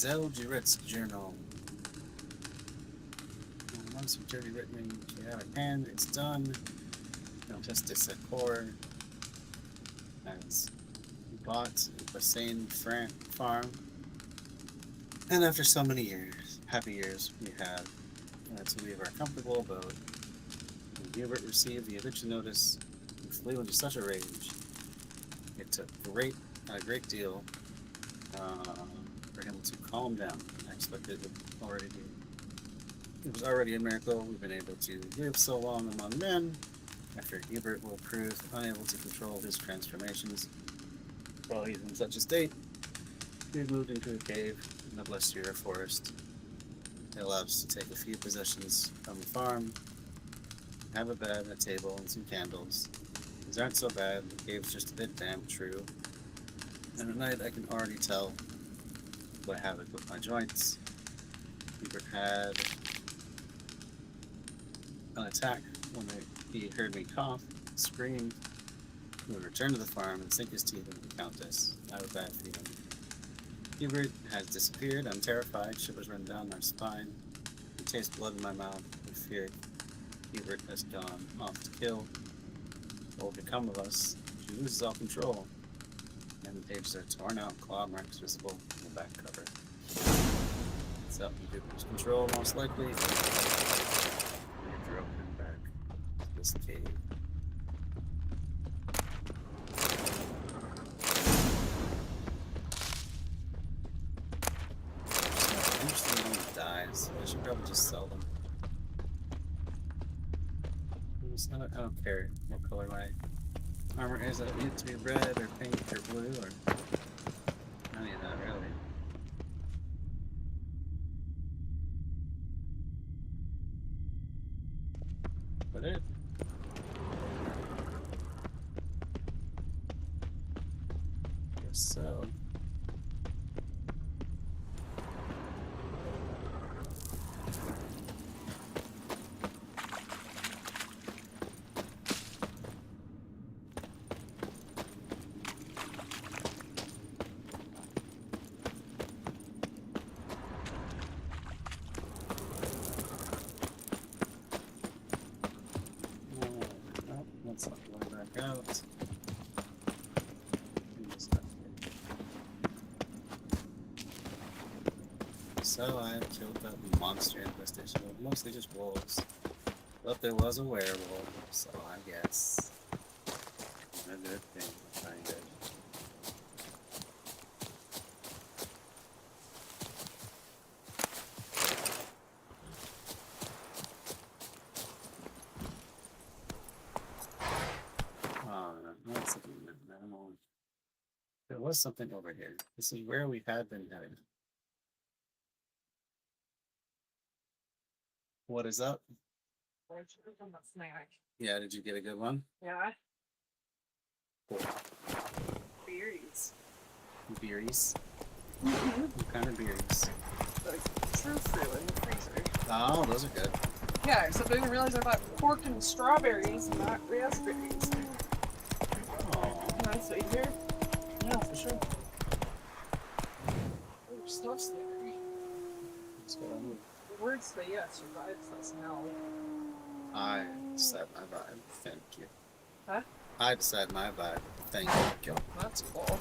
SJWitcher journal. Once you've already written, you have a pen, it's done. No justice at core. As we bought a Bassane farm. And after so many years, happy years, we have to leave our comfortable abode. When Hubert received the eviction notice, he flew into such a rage. It took a great deal for him to calm down. I expected it already be. It was already a miracle we've been able to live so long among men. After Hubert will prove unable to control his transformations, while he's in such a state, we moved into a cave in the Blessier forest. It allowed us to take a few possessions from the farm, have a bed, a table, and some candles. These aren't so bad. The cave's just a bit damp, true. And at night I can already tell play havoc with my joints. Hubert had an attack when he heard me cough, scream. He would return to the farm and sink his teeth into the Countess. I have a bad feeling. Hubert has disappeared. I'm terrified. Shivers run down my spine. I taste blood in my mouth. I fear Hubert has gone off to kill. What will become of us? She loses all control. And the pages are torn out, claw marks visible in the back cover. So you could lose control, most likely. And you drove him back to this cave. Interesting when he dies. I should probably just sell them. I don't care what color my armor is. I don't need it to be red or pink or blue or any of that, really. But it. Guess so. Let's not go back out. So I killed that monster infestation, but mostly just wolves. But there was a werewolf, so I guess a good thing, kind of. There was something over here. This is where we had been heading. What is up? Yeah, did you get a good one? Yeah. Cool. Berries. Berries? What kind of berries? Like true fruit in the freezer. Oh, those are good. Yeah, except I didn't realize I bought pork and strawberries, not raspberries. Oh. Can I stay here? Yeah, for sure. There's stuff's there. That's what I need. The words say yes, your vibe says no. I set my vibe. Thank you. Huh? I set my vibe. Thank you. That's cool.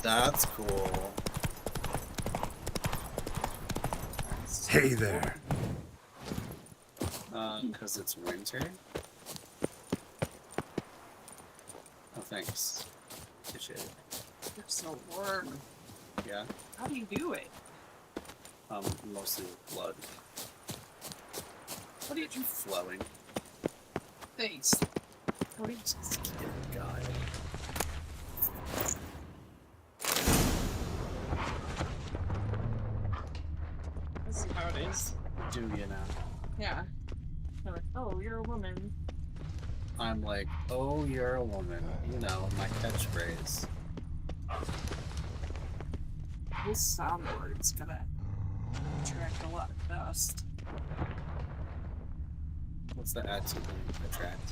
That's cool. Hey there. Because it's winter? Oh, thanks. Appreciate it. You're so work. Yeah? How do you do it? Mostly with blood. What do you do? Flowing. Thanks. What do you Just kidding, God. This is how it is. Do you now? Yeah. They're like, oh, you're a woman. I'm like, oh, you're a woman. You know, my catchphrase. This soundboard's gonna attract a lot of dust. What's the add to the attract?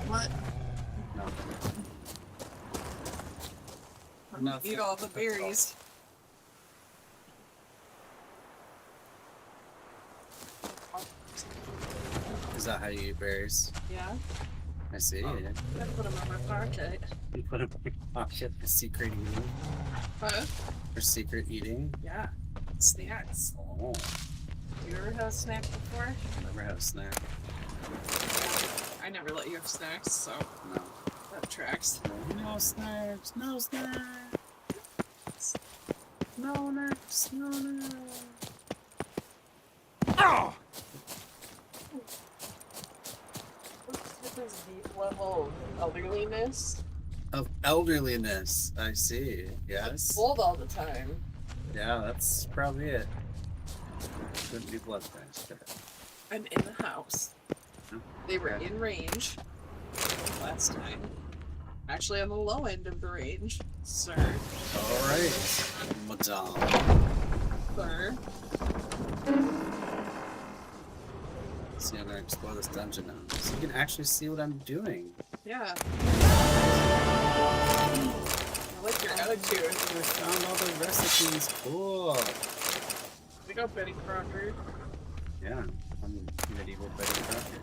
What? Nothing. Eat all the berries. Is that how you eat berries? Yeah. I see. I put them in my pocket. You put it in your pocket for secret eating? Huh? For secret eating? Yeah. Snacks. Oh. You ever had a snack before? Never had a snack. I never let you have snacks, so No. that tracks. No snacks. No snacks. No snacks. No snacks. Oh! This is deep level of elderliness. Of elderliness. I see. Yes. Old all the time. Yeah, that's probably it. Couldn't be blood pressure. I'm in the house. They were in range last time. Actually, on the low end of the range. Sir. Alright, madame. Sir. See, I'm gonna explore this dungeon now. So you can actually see what I'm doing. Yeah. I like your attitude. I found all the recipes. Cool. We go Betty Crocker. Yeah, I'm medieval Betty Crocker.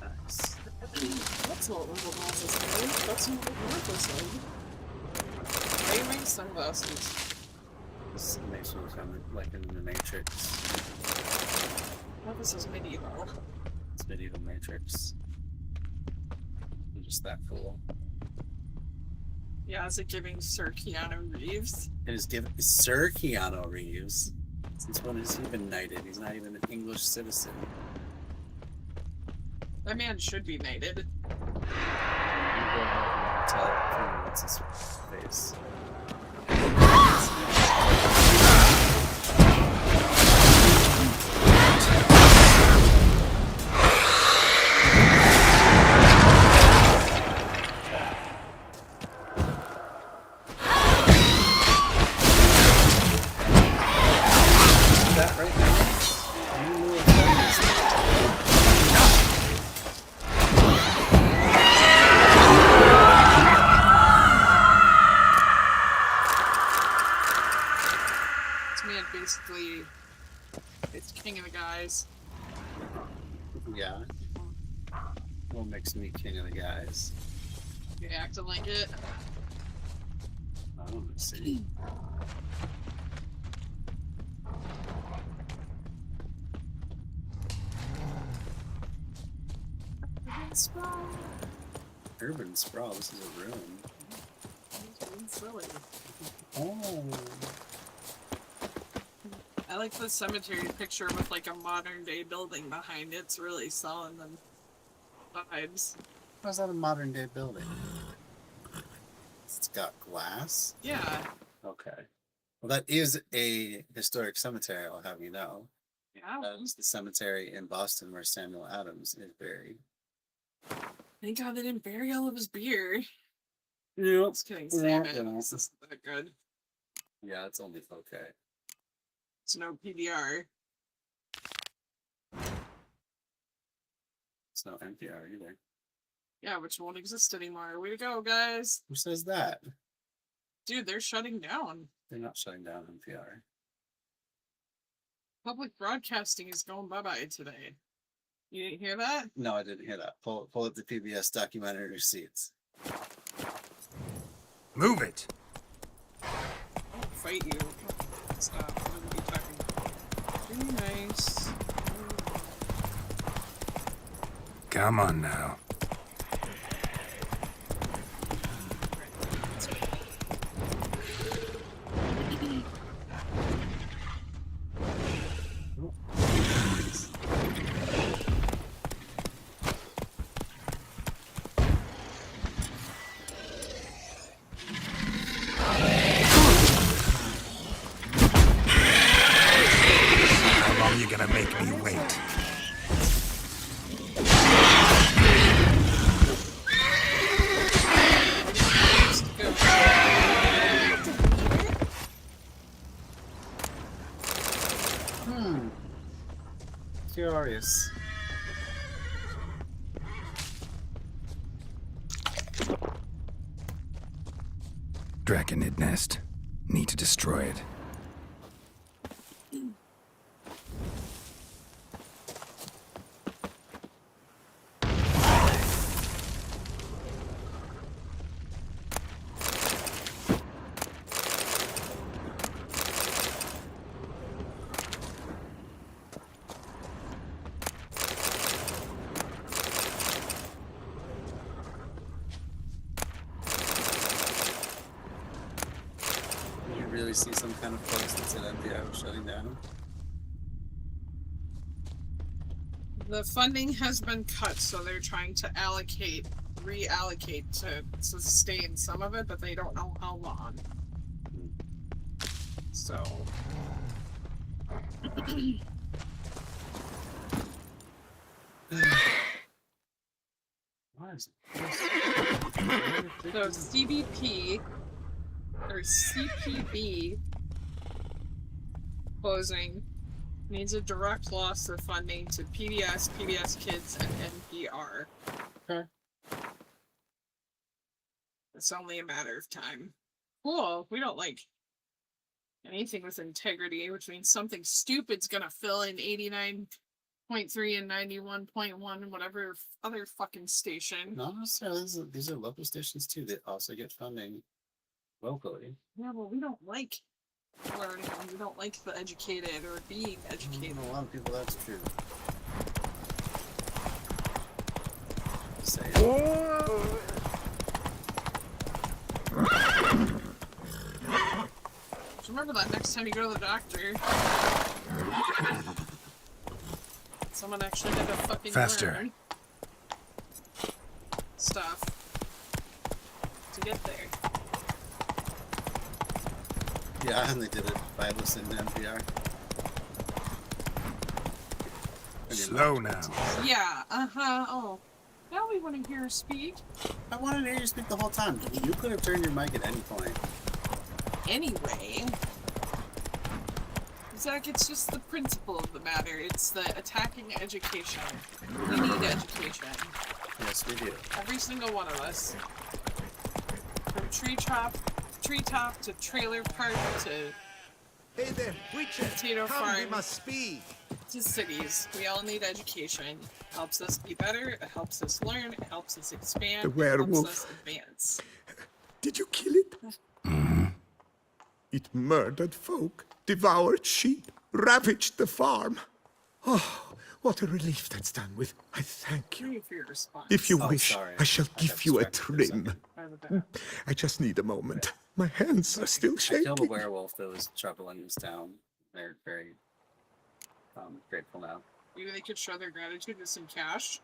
Nice. That's not what the glasses do. That's not what Martha said. Why are you wearing sunglasses? This makes me sound like in the Matrix. Oh, this is medieval. It's medieval Matrix. I'm just that cool. Yeah, is it giving Sir Keanu Reeves? It is given Sir Keanu Reeves. Since when has he been knighted? He's not even an English citizen. That man should be knighted. You go ahead and tell him what's his face. That right now. You knew what that is. This man basically is king of the guys. Yeah. What makes me king of the guys? You acting like it. I don't see. Urban sprawl. This is a room. Silly. Oh. I like the cemetery picture with like a modern day building behind it. It's really selling them vibes. How's that a modern day building? It's got glass. Yeah. Okay. Well, that is a historic cemetery. I'll have you know. Yeah. That is the cemetery in Boston where Samuel Adams is buried. Thank God they didn't bury all of his beer. Yep. Just kidding, Sam. Yeah. This isn't that good. Yeah, it's only okay. It's no PBR. It's no NPR either. Yeah, which won't exist anymore. Way to go, guys. Who says that? Dude, they're shutting down. They're not shutting down NPR. Public broadcasting is going bye-bye today. You didn't hear that? No, I didn't hear that. Pull up the PBS documentary receipts. Move it! I'll fight you. Stop. What are you talking about? Very nice. Come on now. How long you gonna make me wait? Curious. Draconid nest. Need to destroy it. You really see some kind of post that said NPR was shutting down? The funding has been cut, so they're trying to reallocate to sustain some of it, but they don't know how long. So. Why is this? So CBP or CPB closing means a direct loss of funding to PBS, PBS Kids, and NPR. Okay. It's only a matter of time. Cool. We don't like anything with integrity, which means something stupid's gonna fill in 89.3 and 91.1, whatever other fucking station. Not necessarily. These are local stations too that also get funding locally. Yeah, well, we don't like learning. We don't like the educated or being educated. A lot of people, that's true. Say Just remember that next time you go to the doctor, someone actually had to fucking Faster. learn stuff to get there. Yeah, and they did it by listening to NPR. Slow now. Yeah, oh. Now we want to hear her speak. I wanted to hear you speak the whole time. You could have turned your mic at any point. Anyway, Zach, it's just the principle of the matter. It's the attacking education. We need education. Yes, we do. Every single one of us. From treetop to trailer park to Hey there, Witcher. potato Come, we farm must speak. to cities. We all need education. It helps us be better. It helps us learn. It helps us expand. The It werewolf. helps us advance. Did you kill it? It murdered folk, devoured sheep, ravaged the farm. Oh, what a relief that's done with. I thank you. Thank you for your response. If you Oh, wish, sorry. I shall I give got you a distracted for a trim. second. By the back. I just need a moment. My hands are still I killed a shaking. werewolf that was troubling this town. They're very grateful now. Maybe they could show their gratitude with some cash.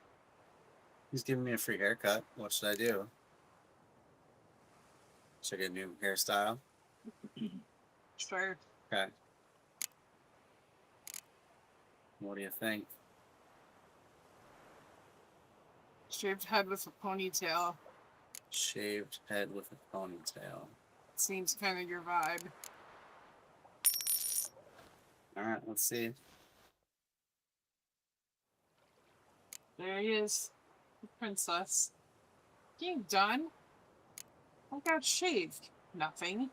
He's giving me a free haircut. What should I do? Should I get a new hairstyle? Sure. Okay. What do you think? Shaved head with a ponytail. Shaved head with a ponytail. Seems kind of your vibe. Alright, let's see. There he is. The princess. You done? I got shaved. Nothing.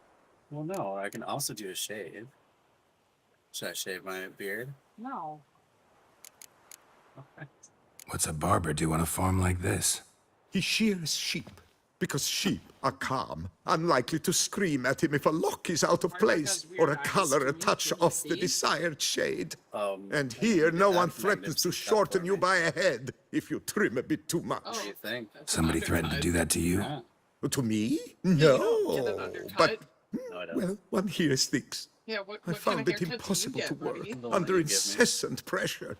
Well, no, I can also do a shave. Should I shave my beard? No. Okay. What's a barber do on a farm like this? He shears sheep because sheep are calm, unlikely to scream at him if a lock is out of Barber place has weird or a eyes. color a Can touch you off the see? desired shade. And I here, did no that one for threatens to magnificent stuff shorten for you me. by a head if you trim a bit too much. Oh. What do you think? That's an Somebody threatened to undercut. do that to you? Yeah. To me? You don't get an No. undercut. But, No, I don't. well, one hears things. Yeah, I what kind found of it haircut impossible do you to get, work buddy? The one under that you give me. incessant pressure.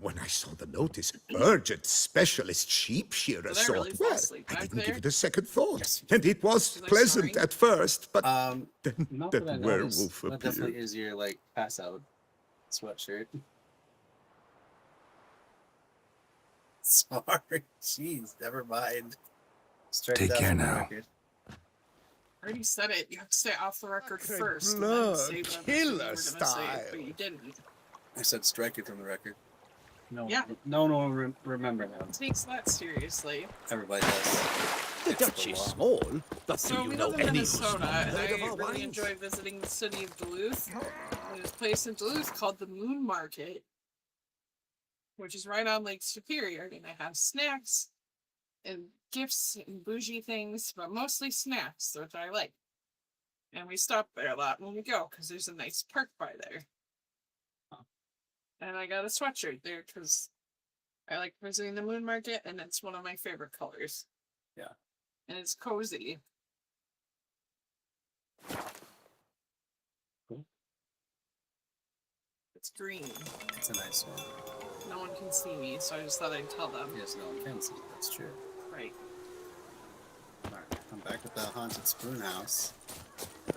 When I saw the notice, urgent specialist sheep shearer Did I really sort, fall well, asleep I back didn't there? give it a second thought. Yes, you And it was Was I pleasant snoring? at first, but then Not that that I werewolf noticed. That definitely appeared. is your like pass out sweatshirt. Sorry, jeez, never mind. Strike Take that care from the now. record. I already said it. You have to say it off the record Okay, first. and blood, then say whatever killer you were gonna say, style. but you didn't. I said strike it from the record. No, Yeah. no one will remember now. Takes that seriously. Everybody does. The It's Dutch the is law. small, but So do you we know live in any Minnesota, and heard of I our really wines? enjoy visiting the city of Duluth. There's a place in Duluth called the Moon Market, which is right on Lake Superior, and I have snacks and gifts and bougie things, but mostly snacks, which I like. And we stop there a lot when we go, because there's a nice park by there. And I got a sweatshirt there, because I like visiting the Moon Market, and it's one of my favorite colors. Yeah. And it's cozy. Cool. It's green. It's a nice one. No one can see me, so I just thought I'd tell them. Yes, no one can see. That's true. Right. Alright, I'm back at the haunted spoon house.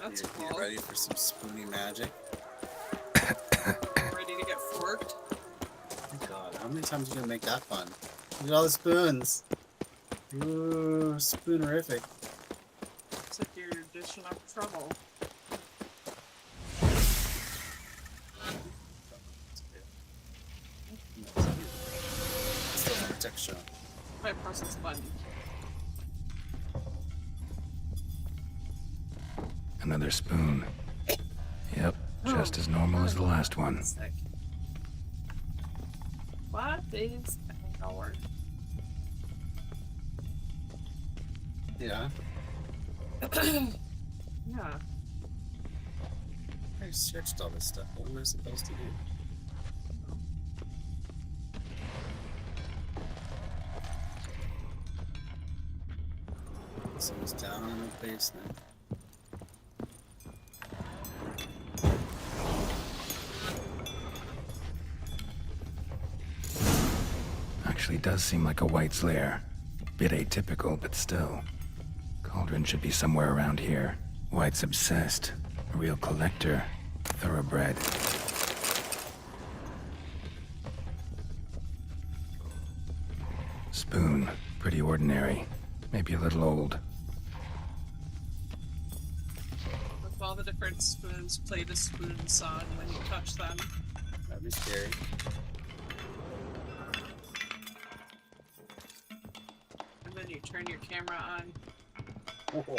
That's You cool. ready for some spoony magic? Ready to get forked? Oh God, how many times are you gonna make that fun? Look at all the spoons. Ooh, spoonerific. Looks like you're dishing up trouble. Still no texture. My press this button. Another spoon. Yep, just as normal as the last one. Sick. What is our Yeah. yeah. I searched all this stuff. What am I supposed to do? So it's down in the basement. Actually does seem like a White's lair. Bit atypical, but still. Cauldron should be somewhere around here. White's obsessed. A real collector. Thoroughbred. Spoon. Pretty ordinary. Maybe a little old. With all the different spoons, play the spoon song when you touch them. That'd be scary. And then you turn your camera on. Oh.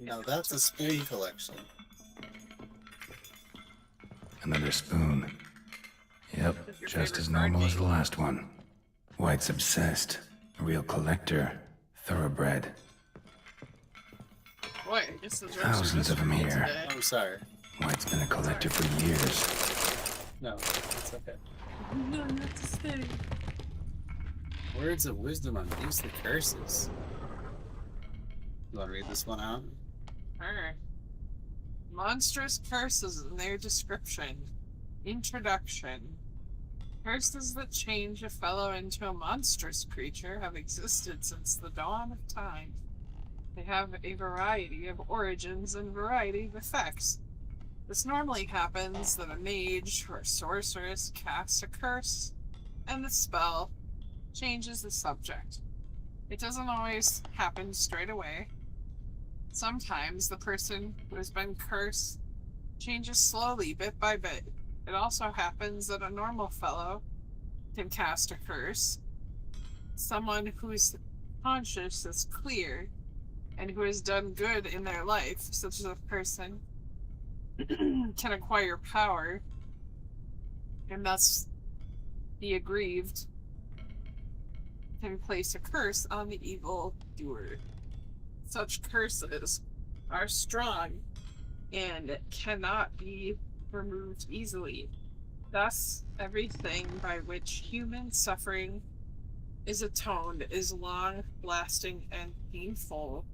Now that's a spoon collection. Another spoon. Yep, Your just as favorite card normal as game. the last one. White's obsessed. A real collector. Thoroughbred. Boy, I guess those are Thousands of 'em here. I'm sorry. White's been a collector for years. No, it's okay. No, not to say. Words of wisdom on beastly curses. You want to read this one out? Alright. Monstrous curses and their description. Introduction. Curses that change a fellow into a monstrous creature have existed since the dawn of time. They have a variety of origins and variety of effects. This normally happens that a mage or a sorceress casts a curse, and the spell changes the subject. It doesn't always happen straight away. Sometimes the person who has been cursed changes slowly, bit by bit. It also happens that a normal fellow can cast a curse. Someone whose conscience is clear and who has done good in their life, such as a person, can acquire power and thus the aggrieved can place a curse on the evil doer. Such curses are strong and cannot be removed easily. Thus, everything by which human suffering is atoned is long-lasting and painful.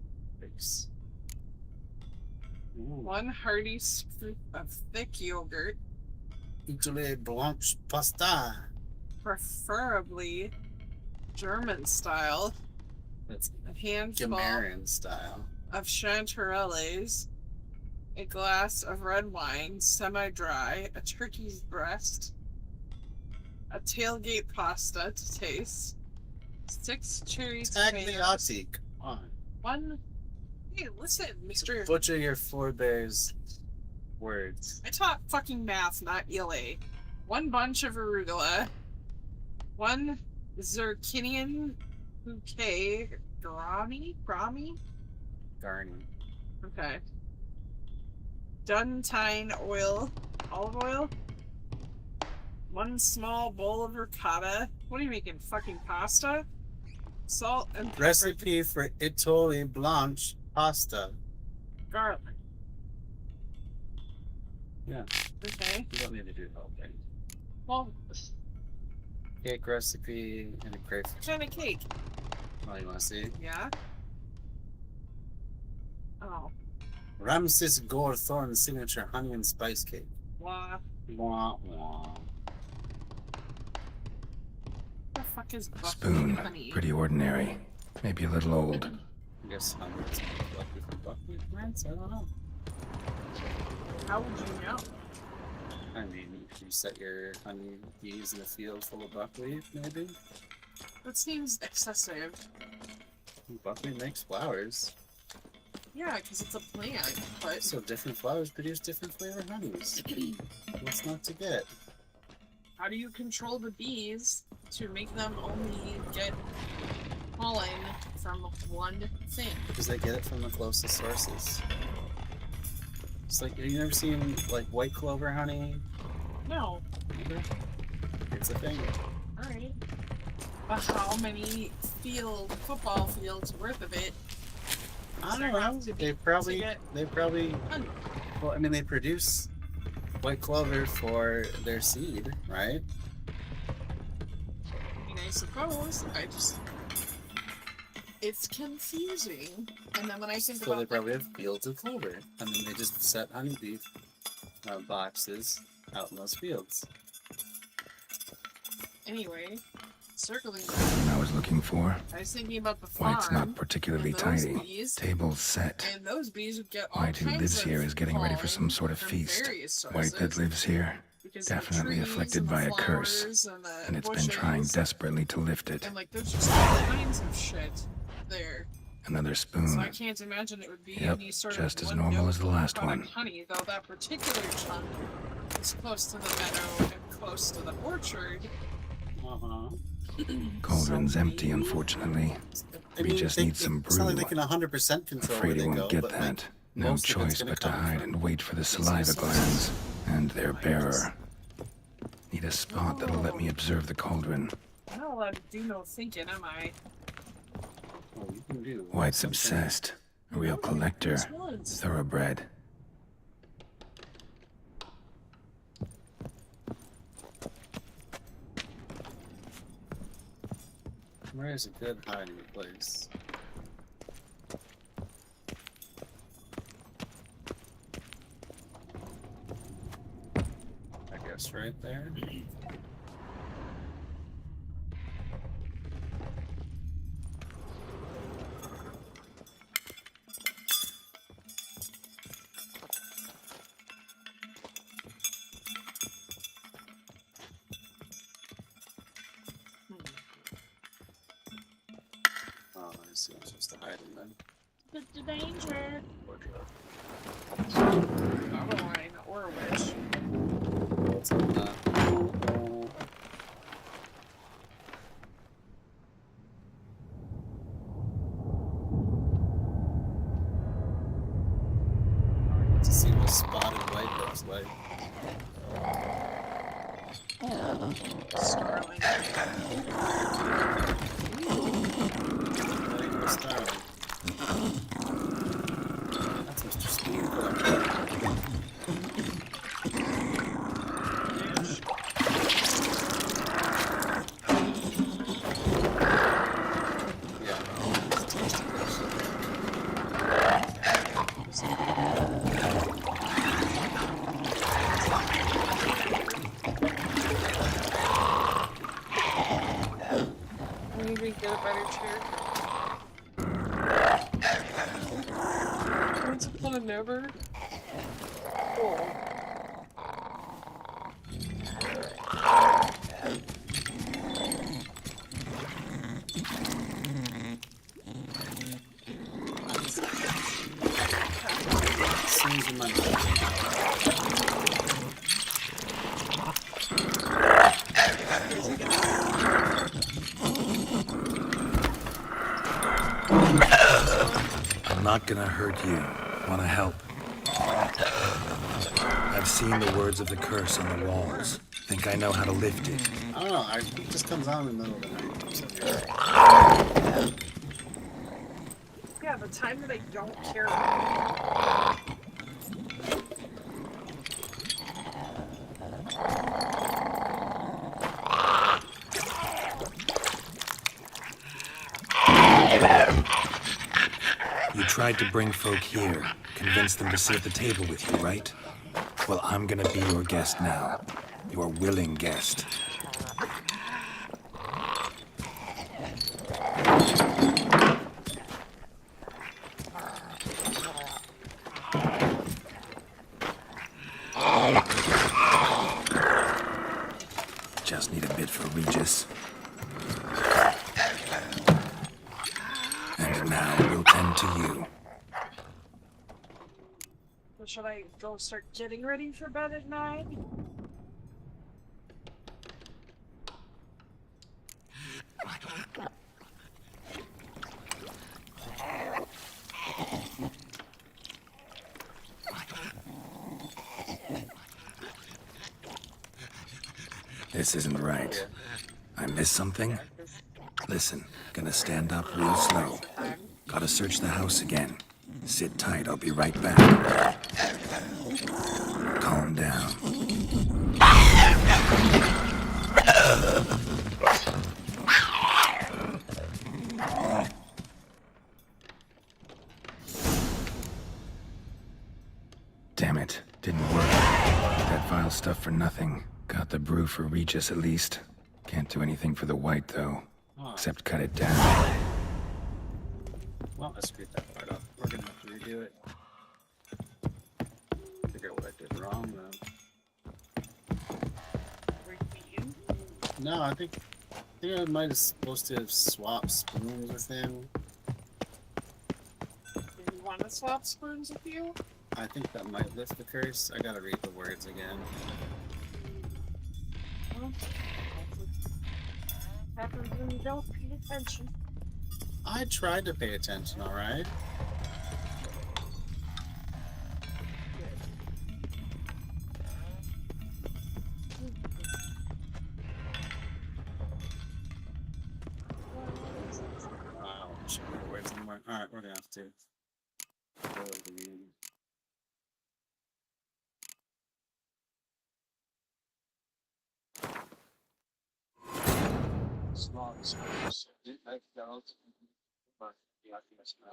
One hearty scoop of thick yogurt, Italy Blanche Pasta. preferably German style, That's a handful Gamarian style. of chanterelles, a glass of red wine, semi-dry, a turkey's breast, a tailgate pasta to taste, 6 cherry tomatoes, Tagliati. Come on. one... Hey, listen, Mr. Butcher your forebears' words. I taught fucking math, not ELA. 1 bunch of arugula, 1 Zirconian bouquet, Garni? Garni. Okay. Duntine oil, olive oil, 1 small bowl of ricotta. What are you making, fucking pasta? Salt and pepper. Recipe for Italy Blanche Pasta. Garlic. Yeah. Okay. You don't need to do the whole thing. Well, Cake recipe and a crayfish. what kind of cake? Oh, you want to see? Yeah? Oh. Ramses Gorthorn signature honey and spice cake. Wah. Wah wah. What the fuck is buckwheat Spoon. honey? Pretty ordinary. Maybe a little old. I guess honey's buckwheat plants. I don't know. How would you know? I mean, if you set your honey bees in a field full of buckwheat, maybe. That seems excessive. Buckwheat makes flowers. Yeah, because it's a plant, but... So different flowers produce different flavor honeys. What's not to get? How do you control the bees to make them only get pollen from one thing? Because they get it from the closest sources. It's like, have you ever seen, like, white clover honey? No. Never? It's a thing. Alright. But how many football fields worth of it? I don't know. They probably, honey? well, I mean, they produce white clover for their seed, right? I mean, I suppose. It's confusing. And then when I think So they about probably have fields of clover. And then they just set honeybee boxes out in those fields. anyway, circling What I was looking for. I was thinking about the farm. White's not particularly and those tidy. bees, Table's set. and those bees would get all White who kinds lives of here is getting ready for pollen some sort of from feast. various White that sources, lives here, because of the definitely trees afflicted and the by a curse, flowers and the and it's been bushes, trying desperately to lift it. and like there's just all kinds of shit there. Another So spoon. I can't imagine it would be Yep, any sort just of as normal as the last product one. honey, though that particular chunk is close to the meadow and close to the orchard. Uh-huh. Cauldron's empty, unfortunately. We just need some It's not like brew. they can 100% control Afraid where he they won't go, get but, like, that. No most of it's choice gonna but to come hide from and wait for the easier saliva sources. glands and their bearer. Need a spot that'll let me observe the cauldron. I'm not allowed to do no thinking, am I? Well, you can do White's something. obsessed. A real collector. Which ones? Thoroughbred. Where is a good hiding place? I guess right there. Oh, I see. I'm supposed to hide in then. The danger. Probably or a witch. What's up, to see what spotted white looks like. Starling. Starling. That's Mr. Speed. Maybe get a better chair. Once upon a never. Cool. Seems in my I'm not gonna hurt you. Wanna help? I've seen the words of the curse on the walls. Think I know how to lift it. I don't know. It just comes on in the middle of the night. So Yeah, the time that I don't care about. You tried to bring folk here, convince them to sit at the table with you, right? Well, I'm gonna be your guest now. Your willing guest. Just need a bit for Regis. So should I go start getting ready for bed at 9? This isn't right. I missed something? Listen, gonna stand up real slow. Gotta search the house again. Sit tight, I'll be right back. Calm down. Damn it, didn't work. That vile stuff for nothing. Got the brew for Regis at least. Can't do anything for the white though, except cut it down. Well, I screwed that part up. We're gonna have to redo it. Figure out what I did wrong though. No, I think I might have supposed to have swapped spoons with him. Do you want to swap spoons with you? I think that might lift the curse. I gotta read the words again. Well, happens when you don't pay attention. I tried to pay attention, alright? Wow, should we wait some more? Alright, we're gonna have to go again.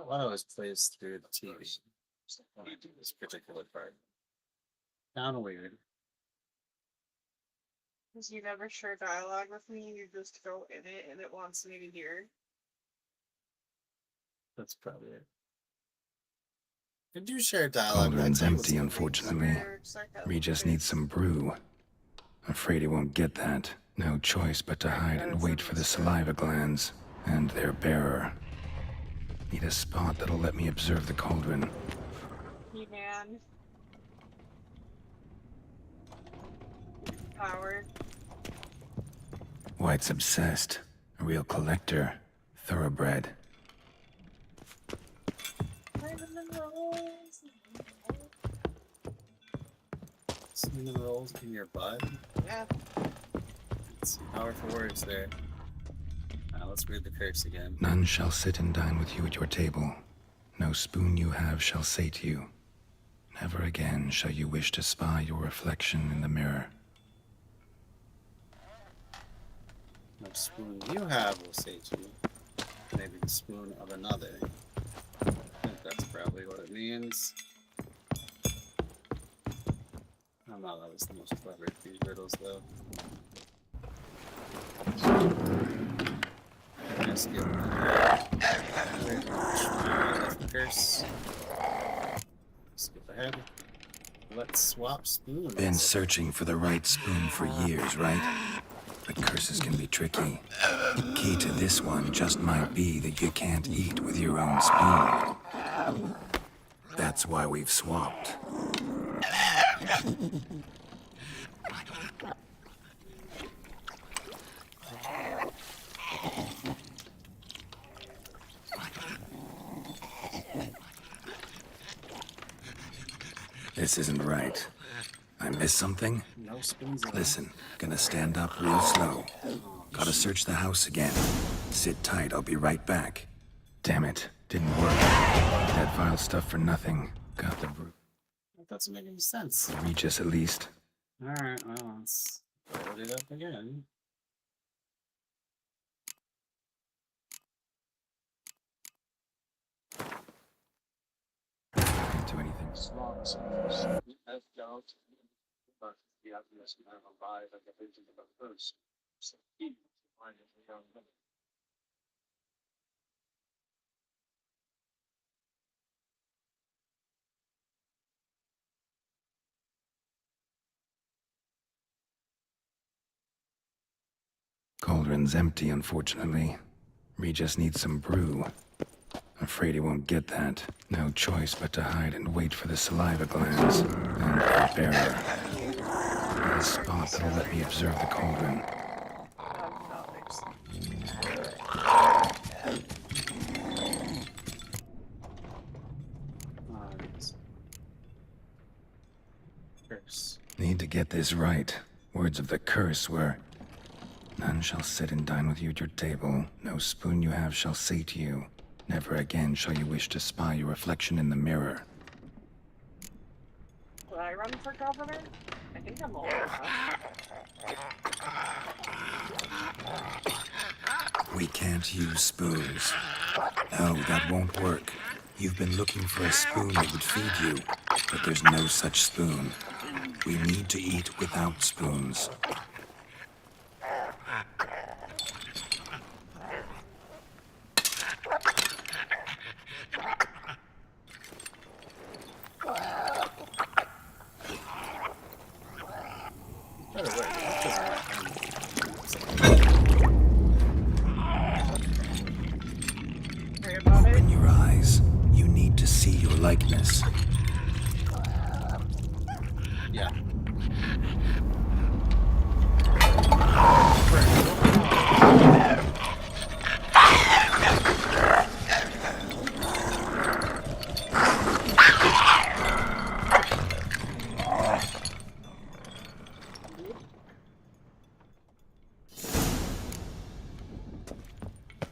One always plays through the TV. This particular part. Kinda weird. Because you never share dialogue with me, you just go in it and it wants me to hear. That's probably it. I do share dialogue. Cauldron's empty, unfortunately. We just need some brew. Afraid he won't get that. No choice but to hide and wait for the saliva glands and their bearer. Need a spot that'll let me observe the cauldron. He man. Power. White's obsessed. A real collector. Thoroughbred. Cinnamon rolls in your butt? Yeah. Some powerful words there. Let's read the curse again. None shall sit and dine with you at your table. No spoon you have shall sate you. Never again shall you wish to spy your reflection in the mirror. No spoon you have will sate you. Maybe the spoon of another. I think that's probably what it means. I don't know, that was the most clever of these riddles, though. Let's get the curse. Skip ahead. Let's swap spoons. Been searching for the right spoon for years, right? But curses can be tricky. The key to this one just might be that you can't eat with your own spoon. That's why we've swapped. This isn't right. I missed something? No spoons. Listen, gonna stand up real slow. Gotta search the house again. Sit tight, I'll be right back. Damn it, didn't work. That vile stuff for nothing. Got the brew. That doesn't make any sense. Regis at least. Alright, well, let's load it up again. Can't do anything. Cauldron's empty, unfortunately. Regis needs some brew. Afraid he won't get that. No choice but to hide and wait for the saliva glands. Then prepare her. A spot that'll let me observe the cauldron. Curse. Need to get this right. Words of the curse were, none shall sit and dine with you at your table. No spoon you have shall sate you. Never again shall you wish to spy your reflection in the mirror. Will I run for governor? I think I'm old enough. We can't use spoons. No, that won't work. You've been looking for a spoon that would feed you, but there's no such spoon. We need to eat without spoons. Open your eyes. You need to see your likeness. Yeah.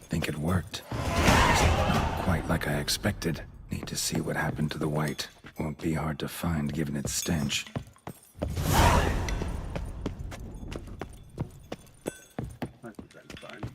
Think it worked. Not quite like I expected. Need to see what happened to the white. Won't be hard to find given its stench. Might be trying to find.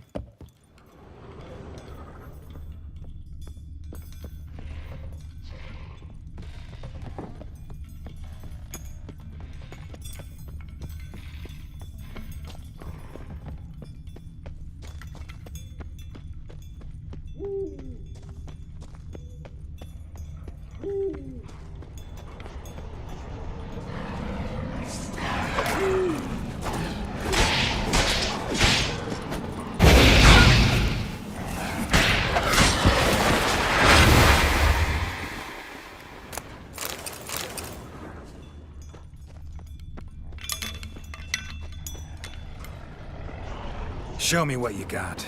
Show me what you got.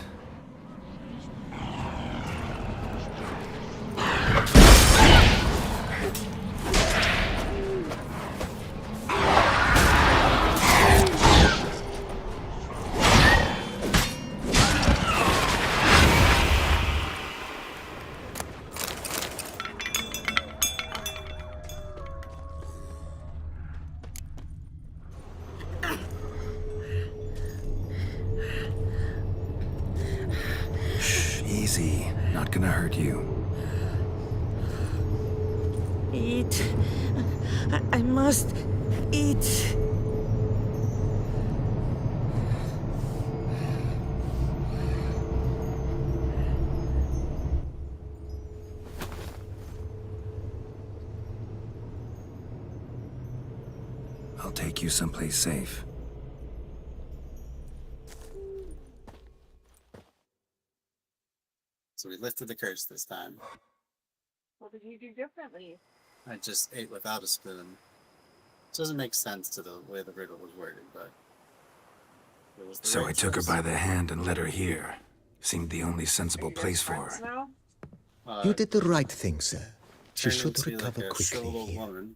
Easy. Not gonna hurt you. Eat. I must eat. I'll take you someplace safe. So we lifted the curse this time. What did you do differently? I just ate without a spoon. It doesn't make sense to the way the riddle was worded, but it was the So right I took her choice. by the hand and led her here. Seemed the only sensible place for her. Now? You did the right thing, sir. She turned should into, recover like, a quickly shriveled here. woman,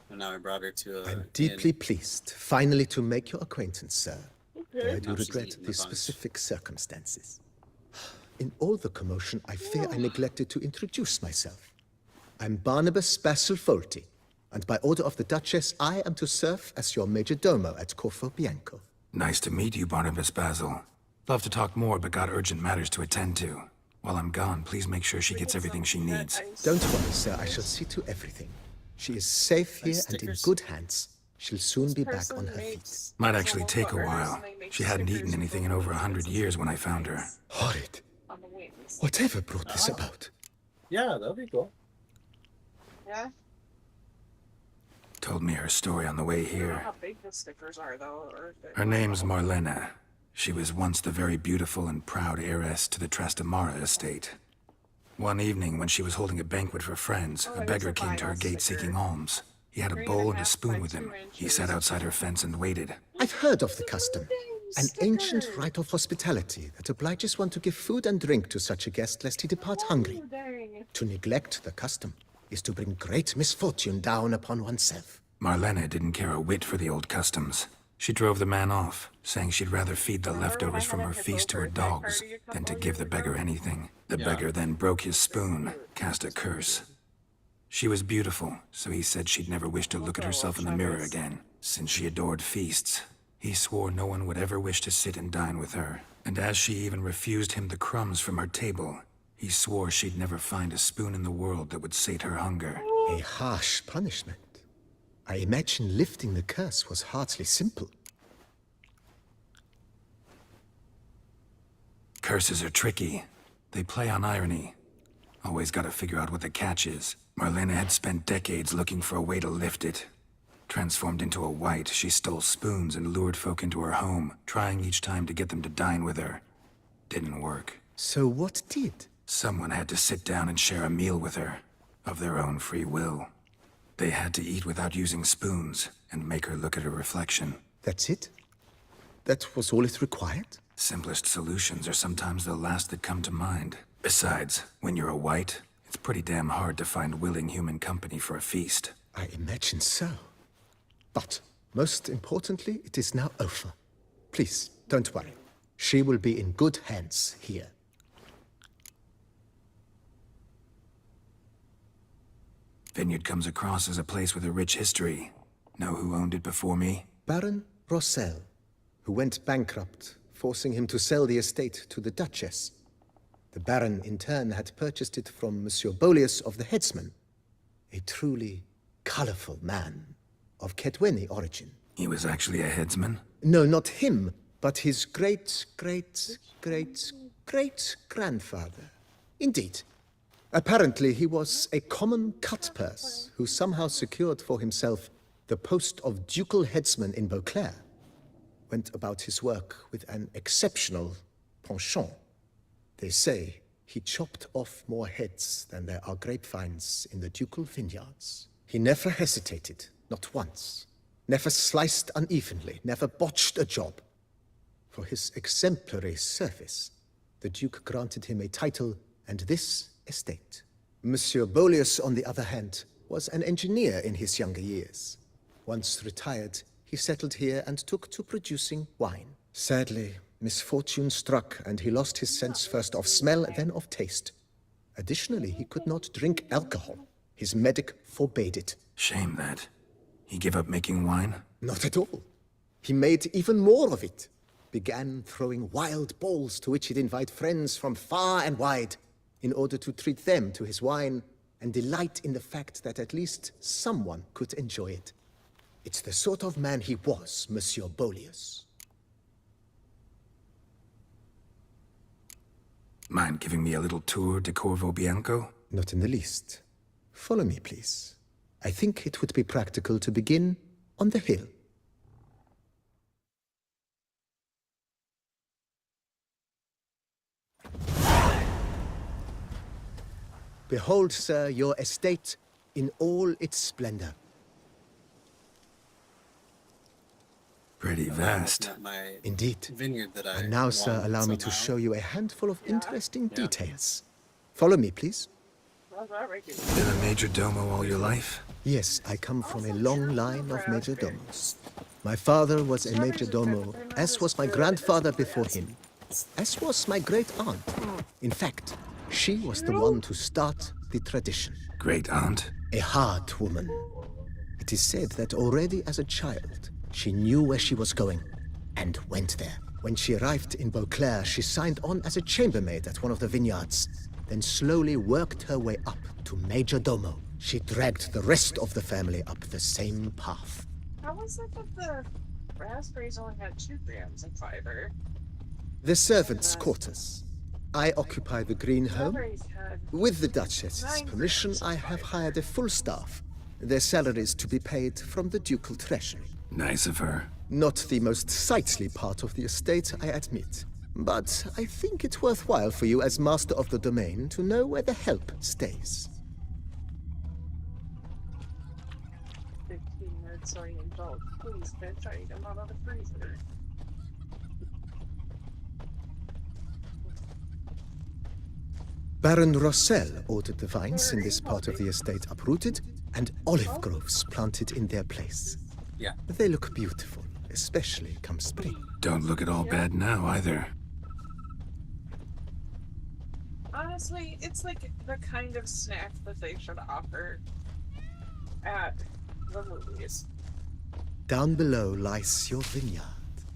and now I brought her to a I'm deeply inn. pleased, finally, to make your acquaintance, sir. Though I do Now she's regret eating the the bunch. specific circumstances. In all the commotion, I fear I neglected to introduce myself. I'm Barnabas Basilfolti, and by order of the Duchess, I am to serve as your major domo at Corfo Bianco. Nice to meet you, Barnabas Basil. Love to talk more, but got urgent matters to attend to. While I'm gone, please make sure she gets everything she needs. Don't worry, sir, I shall see to everything. She is safe here and in stickers? good hands. She'll soon be back on her feet. Might actually take a while. She hadn't eaten anything in over 100 years when I found her. Horrid. On the wings. Whatever brought this about? Yeah, that'll be cool. Yeah? Told me her story on the way I don't know here. how big the stickers are, though. Or if Her name's Marlena. She was once the very beautiful and proud heiress to the Trastamara estate. One evening, when she was holding a banquet for friends, a beggar came to her gate seeking alms. He had a bowl and a spoon with him. He sat outside her fence and waited. I've heard of the custom. An ancient rite of hospitality that obliges one to give food and drink to such a guest lest he depart hungry. To neglect the custom is to bring great misfortune down upon oneself. Marlene didn't care a whit for the old customs. She drove the man off, saying she'd rather feed the leftovers from her feast to her dogs than to give the beggar anything. The beggar then broke his spoon, cast a curse. She was beautiful, so he said she'd never wish to look at herself in the mirror again. Since she adored feasts, he swore no one would ever wish to sit and dine with her. And as she even refused him the crumbs from her table, he swore she'd never find a spoon in the world that would sate her hunger. A harsh punishment. I imagine lifting the curse was hardly simple. Curses are tricky. They play on irony. Always gotta figure out what the catch is. Marlene had spent decades looking for a way to lift it. Transformed into a wight, she stole spoons and lured folk into her home, trying each time to get them to dine with her. Didn't work. So what did? Someone had to sit down and share a meal with her, of their own free will. They had to eat without using spoons, and make her look at her reflection. That's it? That was all it required? Simplest solutions are sometimes the last that come to mind. Besides, when you're a wight, it's pretty damn hard to find willing human company for a feast. I imagine so. But, most importantly, it is now over. Please, don't worry. She will be in good hands here. Vineyard comes across as a place with a rich history. Know who owned it before me? Baron Rossel, who went bankrupt, forcing him to sell the estate to the Duchess. The Baron, in turn, had purchased it from Monsieur Bolius of the Headsman, a truly colorful man of Kedweni origin. He was actually a headsman? No, not him, but his great-great-great-great-grandfather. Indeed. Apparently, he was a common cut-purse who somehow secured for himself the post of ducal headsman in Beauclair. Went about his work with an exceptional penchant. They say he chopped off more heads than there are grapevines in the ducal vineyards. He never hesitated, not once. Never sliced unevenly, never botched a job. For his exemplary service, the Duke granted him a title and this estate. Monsieur Bolius, on the other hand, was an engineer in his younger years. Once retired, he settled here and took to producing wine. Sadly, misfortune struck and he lost his sense first of smell, then of taste. Additionally, he could not drink alcohol. His medic forbade it. Shame that. He gave up making wine? Not at all. He made even more of it. Began throwing wild balls to which he'd invite friends from far and wide in order to treat them to his wine and delight in the fact that at least someone could enjoy it. It's the sort of man he was, Monsieur Bolius. Mind giving me a little tour de Corvo Bianco? Not in the least. Follow me, please. I think it would be practical to begin on the hill. Behold, sir, your estate in all its splendor. Pretty vast. Looking at my Indeed. vineyard that I And now, sir, won allow me to somehow. show you a handful of interesting details. Follow me, please. Been a major domo all your life? Yes, I come from a long line of major domos. My father was a major domo, as was my grandfather before him, as was my great aunt. In fact, she was the one to start the tradition. Great aunt? A hard woman. It is said that already as a child, she knew where she was going and went there. When she arrived in Beauclair, she signed on as a chambermaid at one of the vineyards, then slowly worked her way up to major domo. She dragged the rest of the family up the same path. How was it that the raspberries only had 2 grams of fiber? The servants' quarters. I occupy the green home. Strawberries had With the Duchess's permission, I have hired a full staff. Their salaries to be paid from the ducal treasury. Nice of her. Not the most sightly part of the estate, I admit. But I think it's worthwhile for you as master of the domain to know where the help stays. 15 minutes so I indulge. Please, bitch, I eat them out of the freezer. Baron Rossel ordered the vines in this part of the estate uprooted and olive groves planted in their place. Yeah. They look beautiful, especially come spring. Don't look at all bad now, either. Honestly, it's like the kind of snack that they should offer at the movies. Down below lies your vineyard,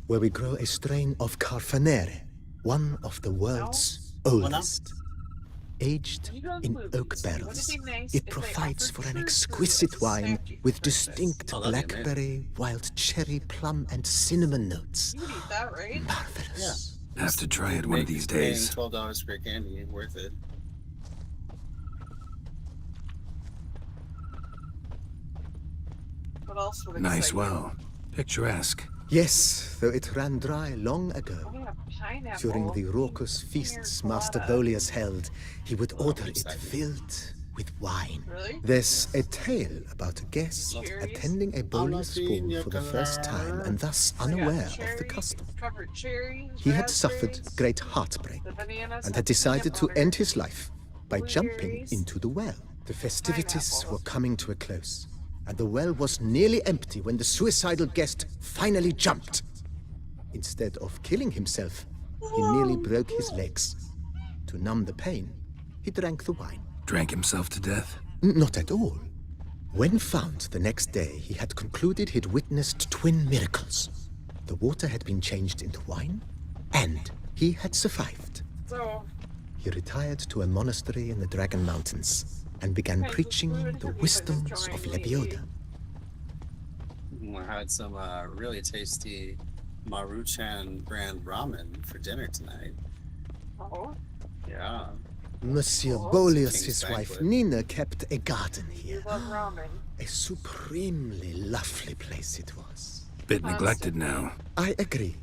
where we grow a strain of Carfanere, one of the world's oldest. Aged in oak barrels, it provides for an exquisite wine with distinct blackberry, wild cherry, plum, and cinnamon notes. You would eat that, right? Marvelous. Have to try it one of these days. $12 for candy ain't worth it. What else would Nice excite you? well. Picturesque. Yes, though it ran dry long ago. Oh, yeah, pineapple. During the raucous feasts Master Bolius held, he would order it filled with wine. Really? There's a tale about a guest attending a Bolius ball for the first time and thus unaware of the custom. Covered cherries, He had suffered raspberries, great heartbreak the bananas and have had decided to peanut end his life by jumping blueberries, into the well. The festivities pineapple. were coming to a close, and the well was nearly empty when the suicidal guest finally jumped. Instead of killing himself, he merely broke his legs. To numb the pain, he drank the wine. Drank himself to death? Not at all. When found the next day, he had concluded he'd witnessed twin miracles. The water had been changed into wine, and he had survived. So, He retired to a monastery in the Dragon Mountains and began preaching the wisdoms of Lebioda. I had some really tasty Maruchan brand ramen for dinner tonight. oh, Yeah. Monsieur Oh, Bolius' King's wife banquet. Nina kept a garden you here. love ramen. A supremely lovely place it was. Bit neglected now. I agree.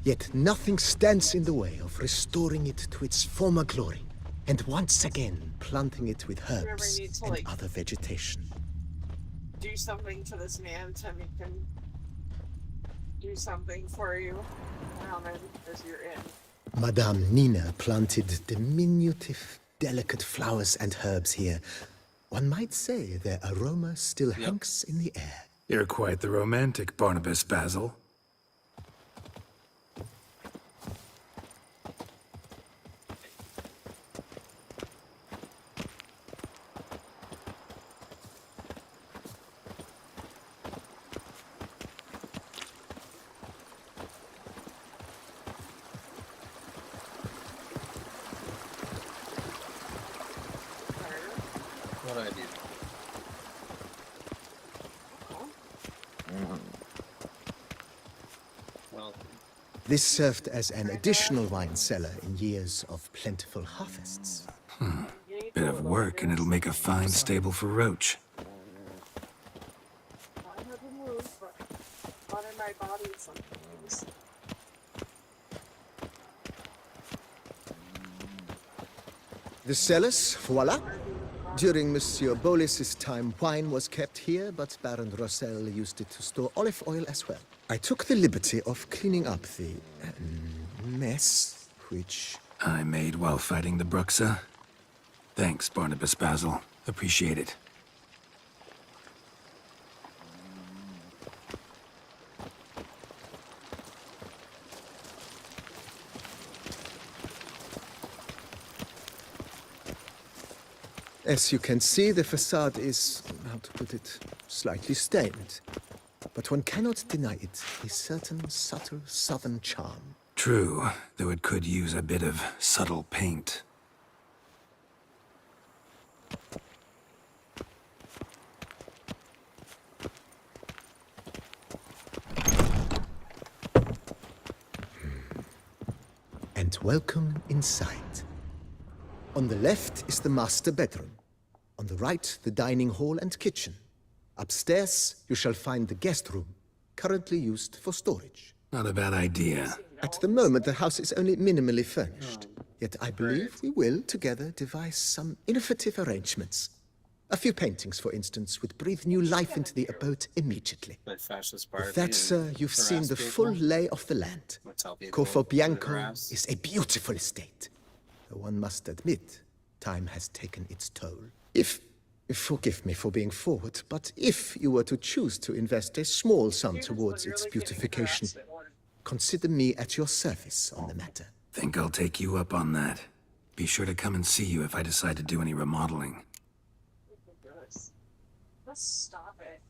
Yet nothing stands in the way of restoring it to its former glory, and once again planting it with herbs need to, and like, other vegetation. Do something to this man to make him do something for you. Ramen, as you're in. Madame Nina planted diminutive, delicate flowers and herbs here. One might say their aroma still hangs in the air. You're quite the romantic, Barnabas Basil. What do I do? Well, This served as an additional wine cellar in years of plentiful harvests. Bit of work, and it'll make a fine stable for Roach. I haven't moved, but not in my body sometimes. The cellars, voila. During Monsieur Bolis's time, wine was kept here, but Baron Rossel used it to store olive oil as well. I took the liberty of cleaning up the mess, which... I made while fighting the Bruxa. Thanks, Barnabas Basil. Appreciate it. As you can see, the facade is, how to put it, slightly stained. But one cannot deny it a certain subtle southern charm. True, though it could use a bit of subtle paint. And welcome inside. On the left is the master bedroom. On the right, the dining hall and kitchen. Upstairs, you shall find the guest room, currently used for storage. Not a bad idea. At the moment, the house is only minimally furnished. Yet I believe we will, together, devise some innovative arrangements. A few paintings, for instance, would breathe new life into the abode immediately. By fascist With party that, and sir, you've seen harass the people. full lay of the land. Or tell people Corfo to Bianco harass. is a beautiful estate. Though one must admit, time has taken its toll. Forgive me for being forward, but if you were to choose to invest a small sum towards its beautification, consider me at your service on the matter. Think I'll take you up on that. Be sure to come and see you if I decide to do any remodeling. Let's stop it.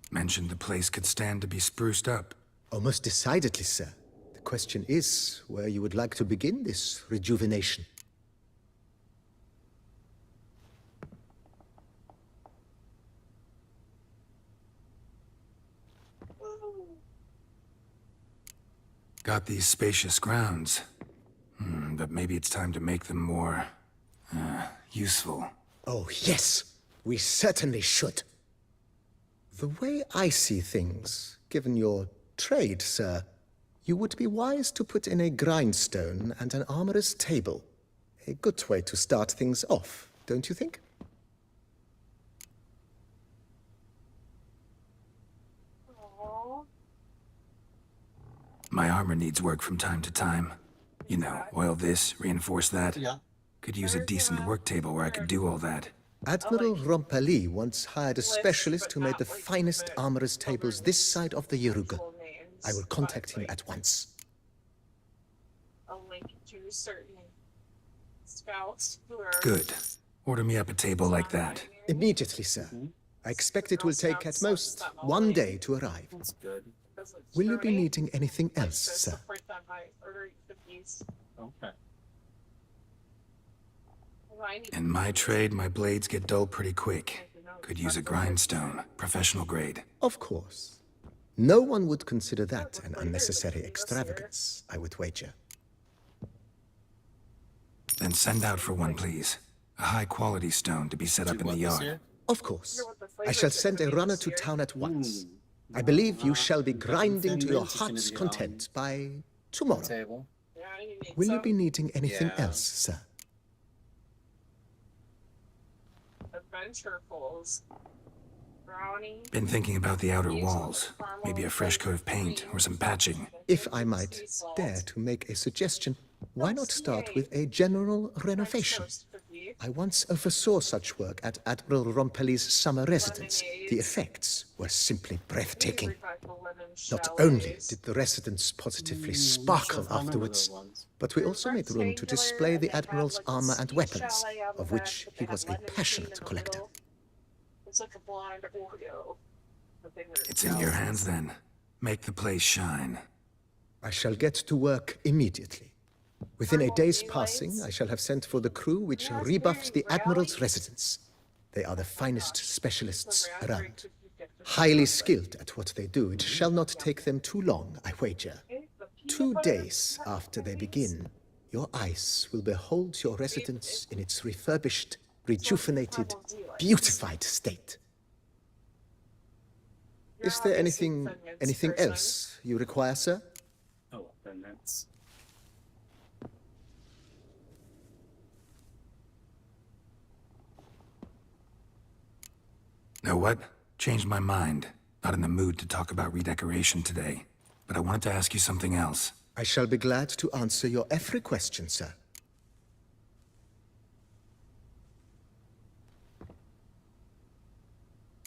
Mentioned the place could stand to be spruced up. Oh, most decidedly, sir. The question is where you would like to begin this rejuvenation. Got these spacious grounds. But maybe it's time to make them more... useful. Oh, yes. We certainly should. The way I see things, given your trade, sir, you would be wise to put in a grindstone and an armorer's table. A good way to start things off, don't you think? My armor needs work from time to time. You know, oil this, reinforce that. Yeah. Could use a decent work table where I could do all that. Admiral Rompali once hired a specialist who made the finest armorer's tables this side of the Yaruga. I will contact him at once. A link to certain scouts who are Good. Order me up a table like that. Immediately, sir. I expect it will take at most 1 day to arrive. That's good. Will you be needing anything else, sir? Okay. In my trade, my blades get dull pretty quick. Could use a grindstone, professional grade. Of course. No one would consider that an unnecessary extravagance, I would wager. Then send out for one, please. A high-quality stone to be set up in the yard. Of course. I shall send a runner to town at once. I believe you shall be grinding to your heart's content by tomorrow. Table. Will you be needing anything Yeah. else, sir? Adventurefuls. Brownie. Been thinking about the outer walls. Maybe a fresh coat of paint or some patching. If I might dare to make a suggestion, why not start with a general renovation? I once oversaw such work at Admiral Rompeli's summer residence. The effects were simply breathtaking. Not only did the residence positively sparkle afterwards, but we also made room to display the Admiral's armor and weapons, of which he was a passionate collector. It's like a blind Oreo. It's in your hands then. Make the place shine. I shall get to work immediately. Within a day's passing, I shall have sent for the crew which rebuffed the Admiral's residence. They are the finest specialists around. Highly skilled at what they do, it shall not take them too long, I wager. 2 days after they begin, your eyes will behold your residence in its refurbished, rejuvenated, beautified state. Is there anything else you require, sir? Oh, then that's... Know what? Changed my mind. Not in the mood to talk about redecoration today. But I wanted to ask you something else. I shall be glad to answer your every question, sir.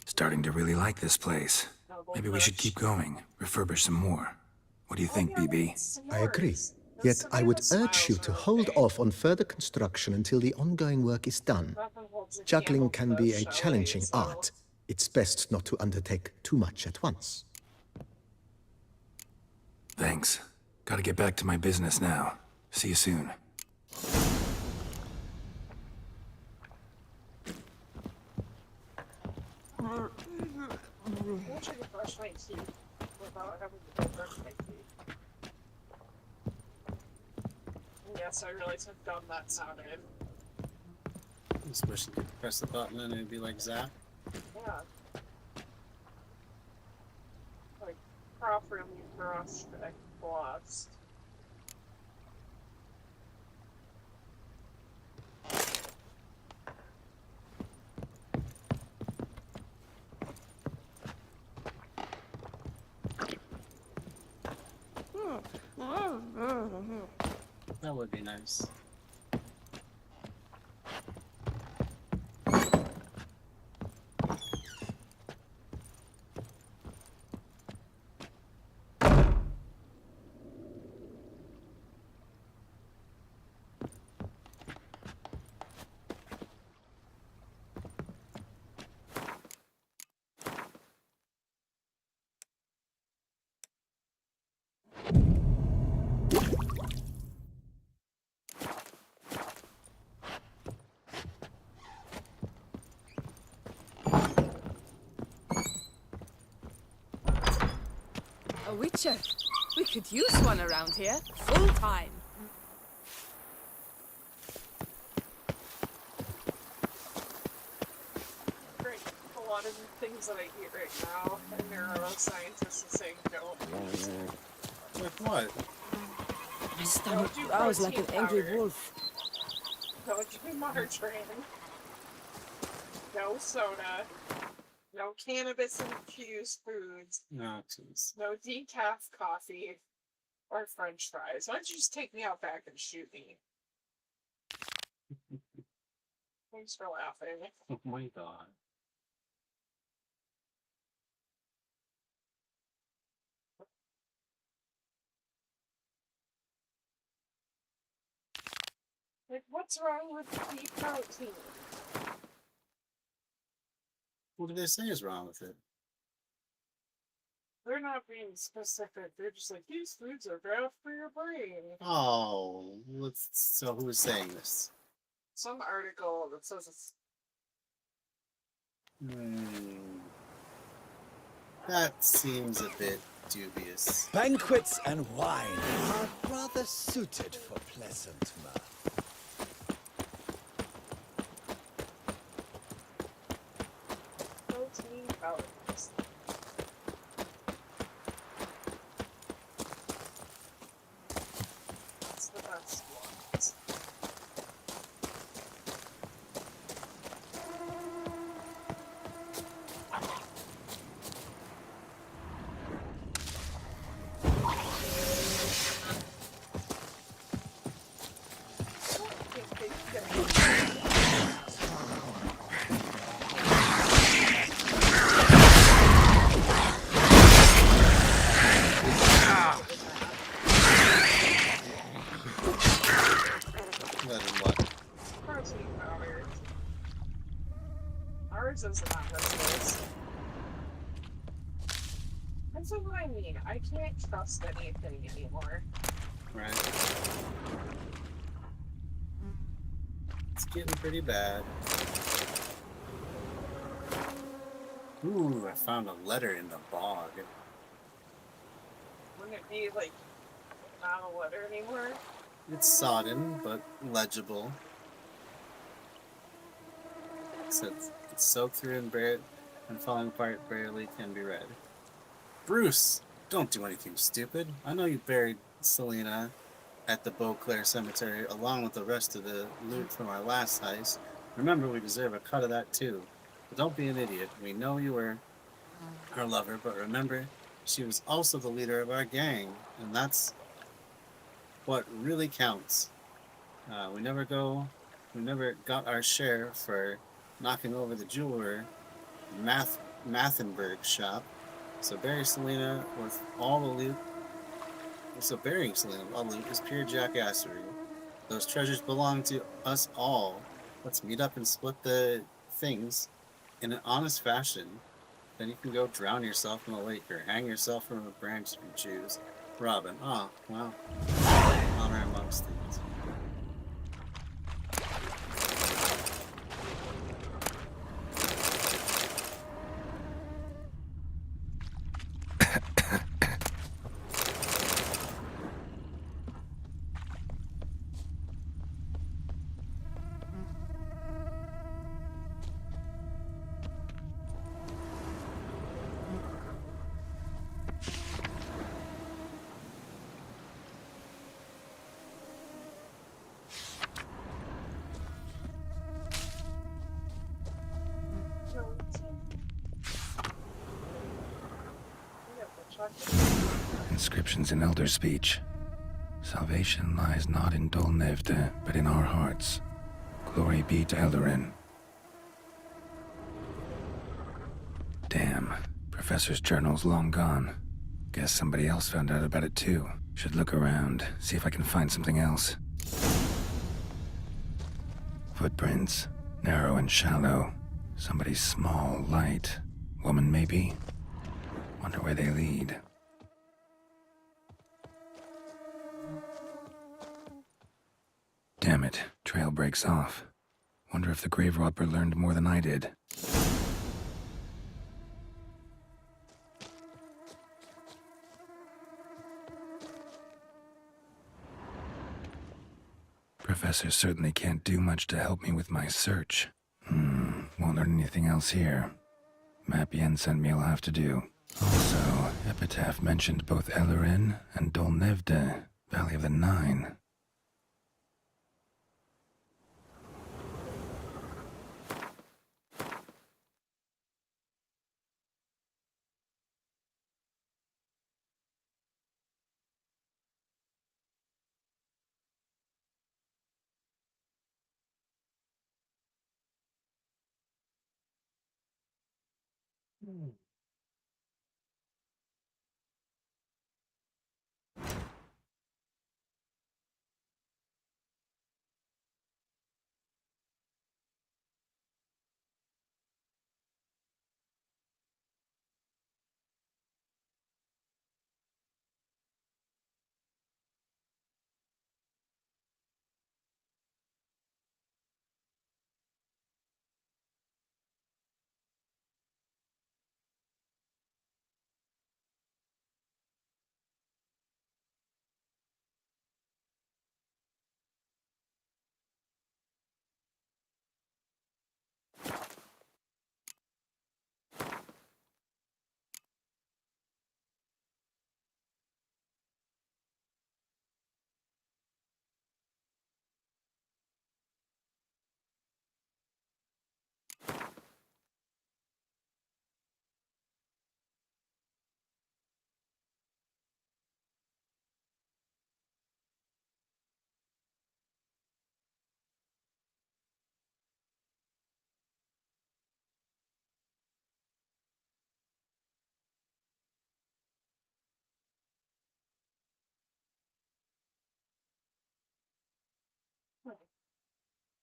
Starting to really like this place. Maybe we should keep going, refurbish some more. What do you think, BB? I agree. Yet I would urge you to hold off on further construction until the ongoing work is done. Juggling can be a challenging art. It's best not to undertake too much at once. Thanks. Gotta get back to my business now. See you soon. Yes, I realized how dumb that sounded. Especially if you press the button and it'd be like zap. Yeah. Like, proper really prospect lost. That would be nice. A witcher. We could use one around here. Full time. Great. A lot of the things that I eat right now, and neuroscientists are saying don't. Like what? My stomach do growls like an protein angry powder. wolf. Don't do margarine. No soda. No cannabis-infused foods. No, jeez. No decaf coffee. Or french fries. Why don't you just take me out back and shoot me? Thanks for laughing. Oh my god. Like, what's wrong with pea protein? What do they say is wrong with it? They're not being specific. They're just like, these foods are bad for your brain. Oh, so who's saying this? Some article that says it's... That seems a bit dubious. Banquets and wine are rather suited for pleasant mirth. protein calories. That's the best ones. Let him what? Protein powder. Ours is not this. That's what I mean. I can't trust anything anymore. Right. It's getting pretty bad. Ooh, I found a letter in the bog. Wouldn't it be like not a letter anymore? It's sodden, but legible. So it's soaked through and falling apart barely can be read. Bruce, don't do anything stupid. I know you buried Selena at the Beauclair Cemetery along with the rest of the loot from our last heist. Remember, we deserve a cut of that too. But don't be an idiot. We know you were our lover, but remember, she was also the leader of our gang, and that's what really counts. We never got our share for knocking over the jeweler Mathenberg shop. So burying Selena with all the loot is pure jackassery. Those treasures belong to us all. Let's meet up and split the things in an honest fashion. Then you can go drown yourself in a lake or hang yourself from a branch if you choose. Robin. Oh, wow. Honor amongst things. Inscriptions in Elder speech. Salvation lies not in Dolnevde, but in our hearts. Glory be to Eldarin. Damn. Professor's journal's long gone. Guess somebody else found out about it too. Should look around, see if I can find something else. Footprints. Narrow and shallow. Somebody small, light. Woman, maybe? Wonder where they lead. Damn it, trail breaks off. Wonder if the grave robber learned more than I did. Professor certainly can't do much to help me with my search. Won't learn anything else here. Map Yen sent me will have to do. Also, Epitaph mentioned both Eldarin and Dolnevde, Valley of the Nine.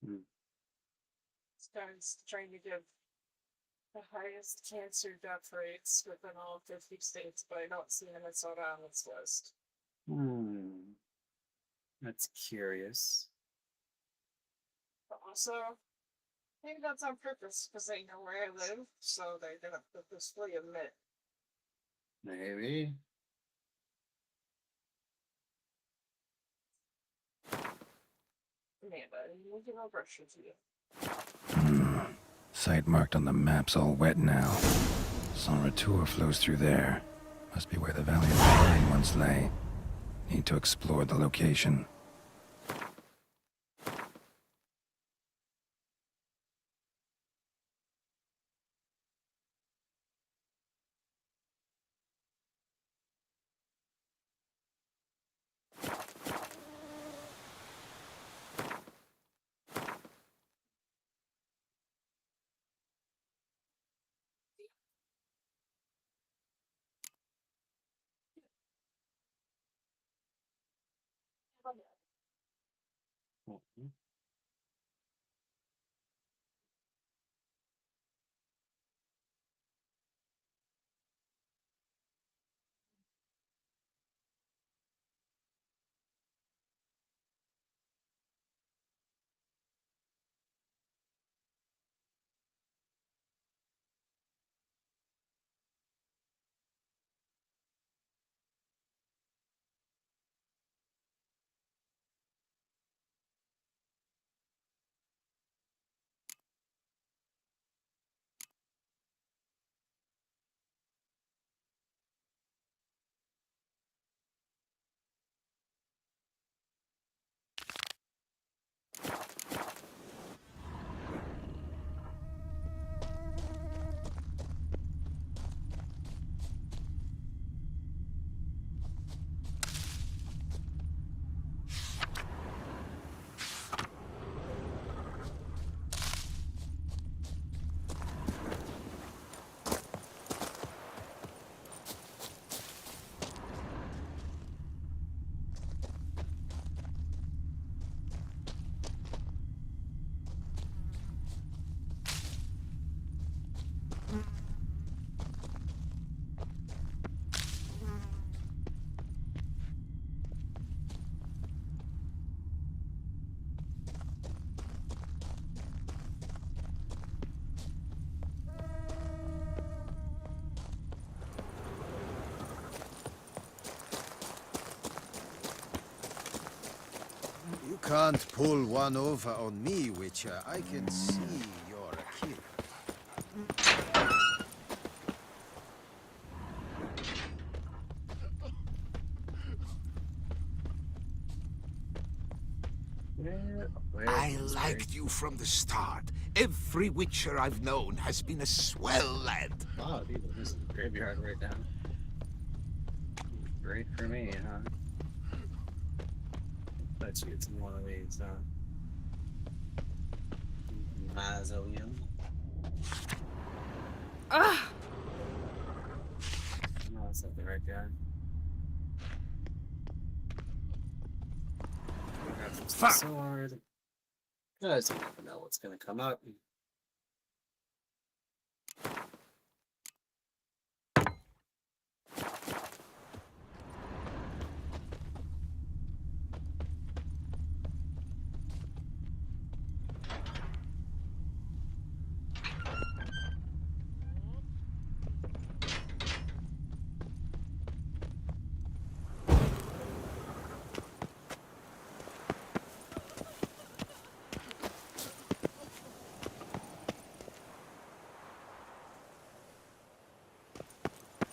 This guy's trying to give the highest cancer death rates within all 50 states, but I don't see Minnesota on this list. That's curious. But also, maybe that's on purpose because they know where I live, so they're gonna purposefully admit. Maybe. Amanda, you give a brush with you. Site marked on the map's all wet now. Sans Retour flows through there. Must be where the Valley of the Nine once lay. Need to explore the location. Mhm. can't pull one over on me, Witcher. I can see you're a kid. I liked you from the start. Every Witcher I've known has been a swell lad. Oh, dude, this is a graveyard right now. Great for me, huh? Bet you it's in one of these, huh? Mausoleum. Ah! No, that's not the right guy. Grab some sword. Guys, you never know what's gonna come up.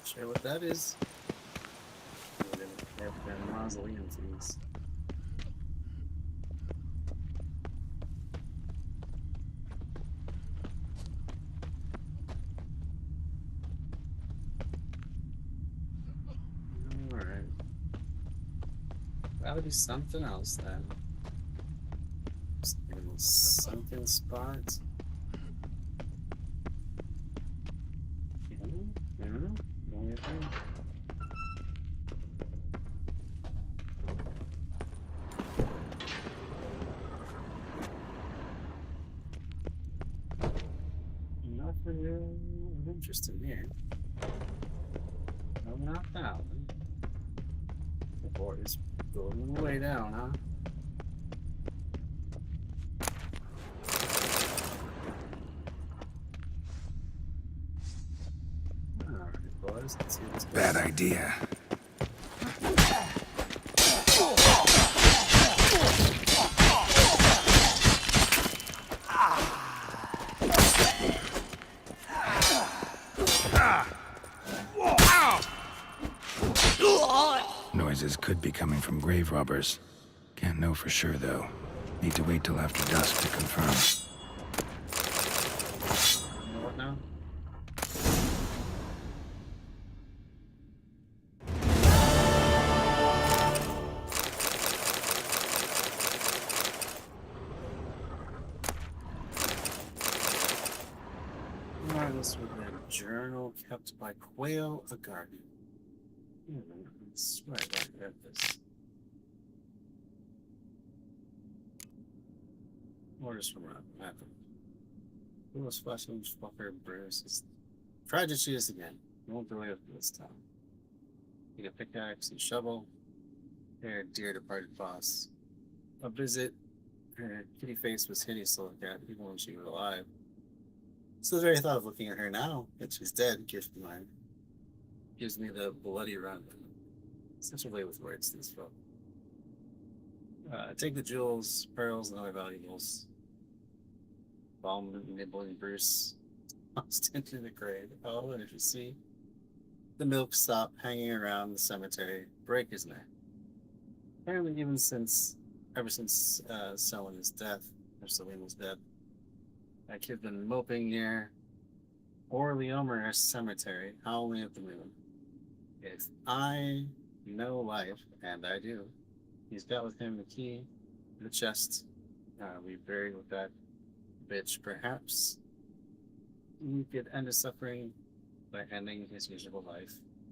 Sure what that is. They have their mausoleum fees. Alright. That'll be something else then. Just a little sunken spot. Nothing real of interest in here. No, not that one. The board is going way down, huh? Alright, boys, let's see what's Bad idea. Noises could be coming from grave robbers. Can't know for sure, though. Need to wait till after dusk to confirm. You know what now? This was a journal kept by Quail, a guardian. I swear I read this. Orders from a map. Who was flashing fucker Bruce? He's tried to shoot us again. He won't delay it this time. Need a pickaxe and shovel. Her dear departed boss. A visit. Her kitty face was hideous to look at, even when she was alive. So the very thought of looking at her now, that she's dead, gives me the bloody run. Such a way with words, these folk. Take the jewels, pearls, and other valuables. Balm nibbling Bruce tossed into the grave. Oh, and if you see the milk stop hanging around the cemetery, break his neck. Apparently, ever since Selena's death, or Selena's death, that kid's been moping near Orleomer Cemetery, howling at the moon. If I know life, and I do, he's got with him the key to the chest. We buried with that bitch. Perhaps he could end his suffering by ending his miserable life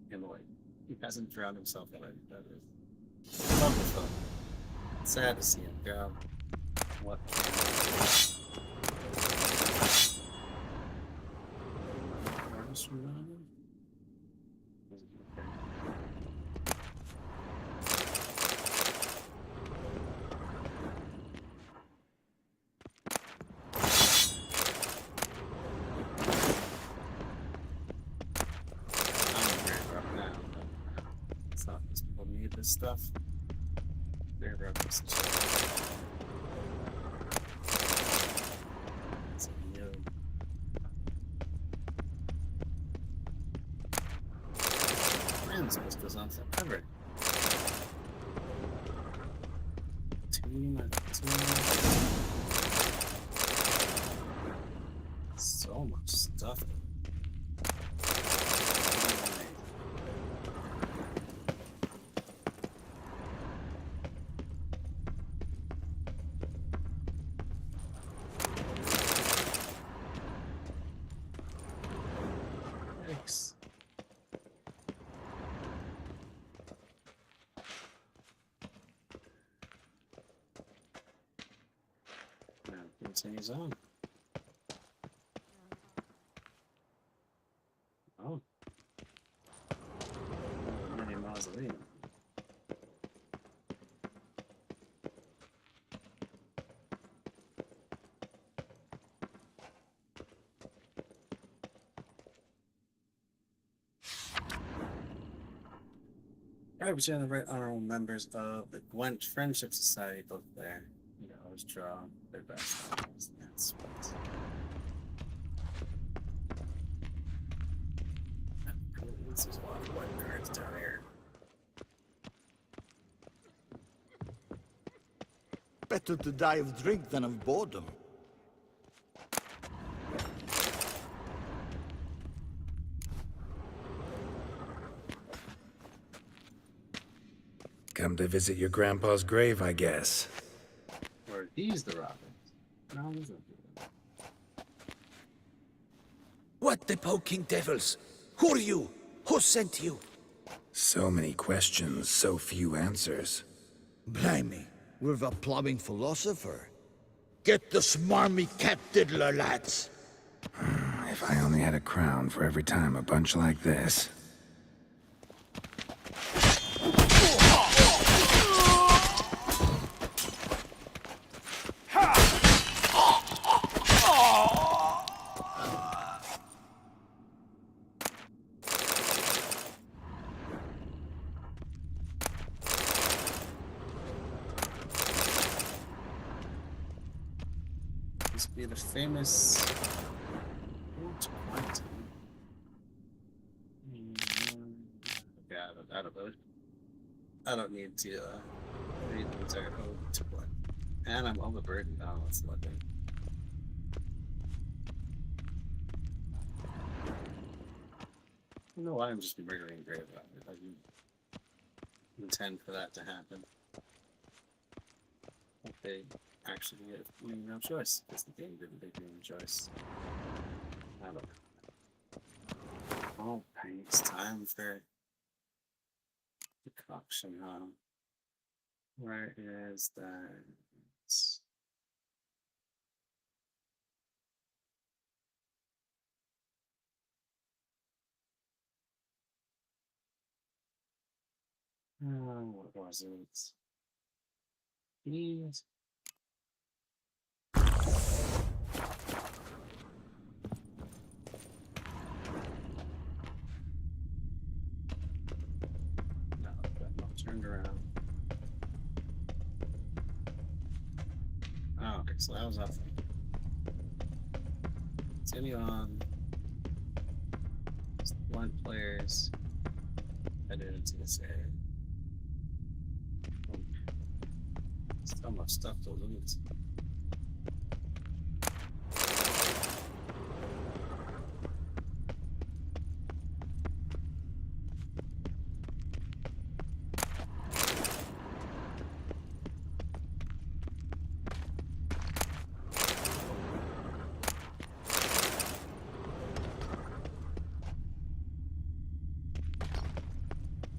in the lake. He hasn't drowned himself in it. That is lovely fun. Sad to see him go. What can he do? It's not these people need this stuff. They're broken. again, so this goes on forever. So much stuff. Yikes. Now continues on. Oh. Mini mausoleum. Roby Ch and the Right Honorable members of the Gwent Friendship Society, both there. You know, always draw their best items. That's what. There's a lot of white cards down here. Better to die of drink than of boredom. Come to visit your grandpa's grave, I guess. Or he's the Robin. No, he's not. What the poking devils? Who are you? Who sent you? So many questions, so few answers. Blimey, we're a plumbing philosopher. Get the smarmy cat diddler, lads. If I only had a crown for every time a bunch like this. This would be the famous I don't need to read the entire ode to Gwent. And I'm overburdened now, it's lucky. I don't know why I'm just murdering Grave. I didn't intend for that to happen. But they actually gave me no choice, because the game didn't give me no choice. I don't know. Oh, it's time for decoction, huh? Where is that? Oh, what was it? Please. No, I'm not turned around. Oh, okay, so that was up. Continue on. Just one players headed into this area. So much stuff to loot.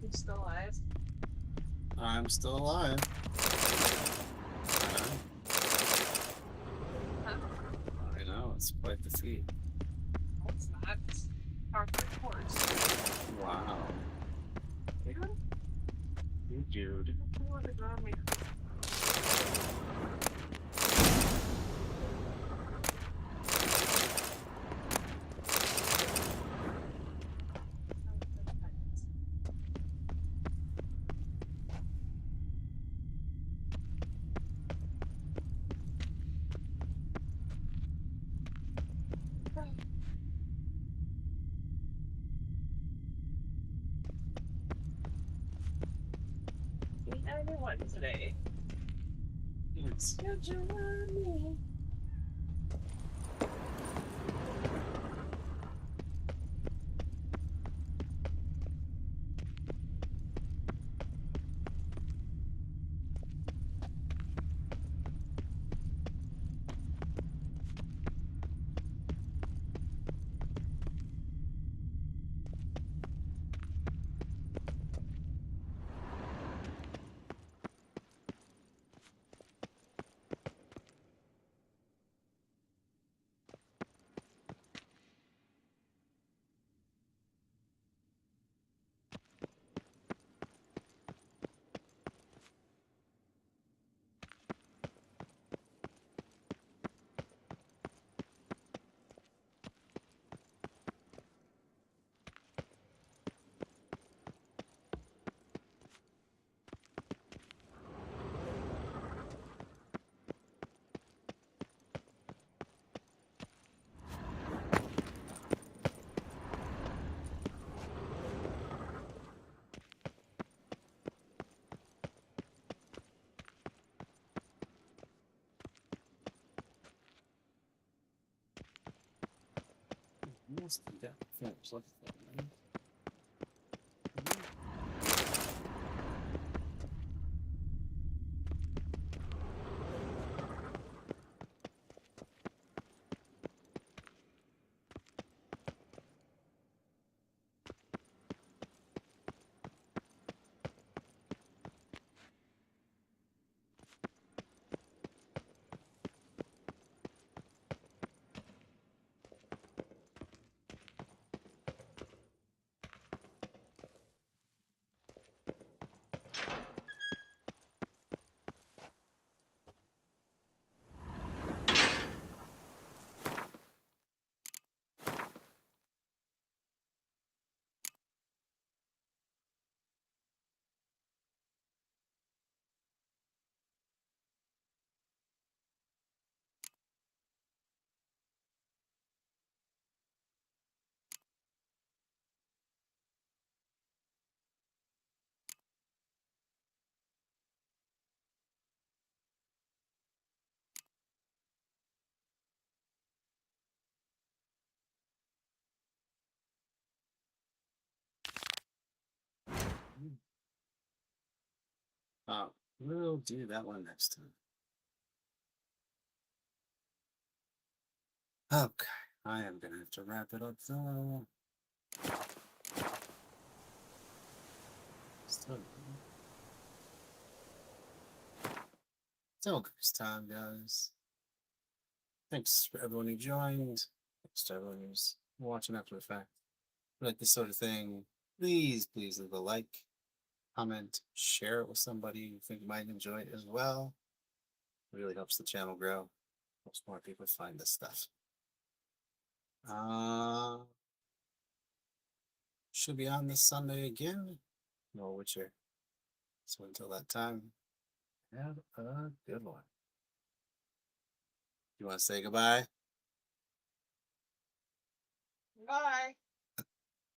You still alive? I'm still alive. I know, it's quite the feat. It's not. Hardcore course. Wow. You dude. fun today. Yes. Almost got finished. Look at that, man. We'll do that one next time. Okay, I am gonna have to wrap it up though. So it's time, guys. Thanks for everyone who joined. Thanks to everyone who's watching after the fact. If you like this sort of thing, please leave a like, comment, share it with somebody you think might enjoy it as well. It really helps the channel grow. Helps more people find this stuff. Should be on this Sunday again. No Witcher. So until that time, have a good one. You want to say goodbye? Bye.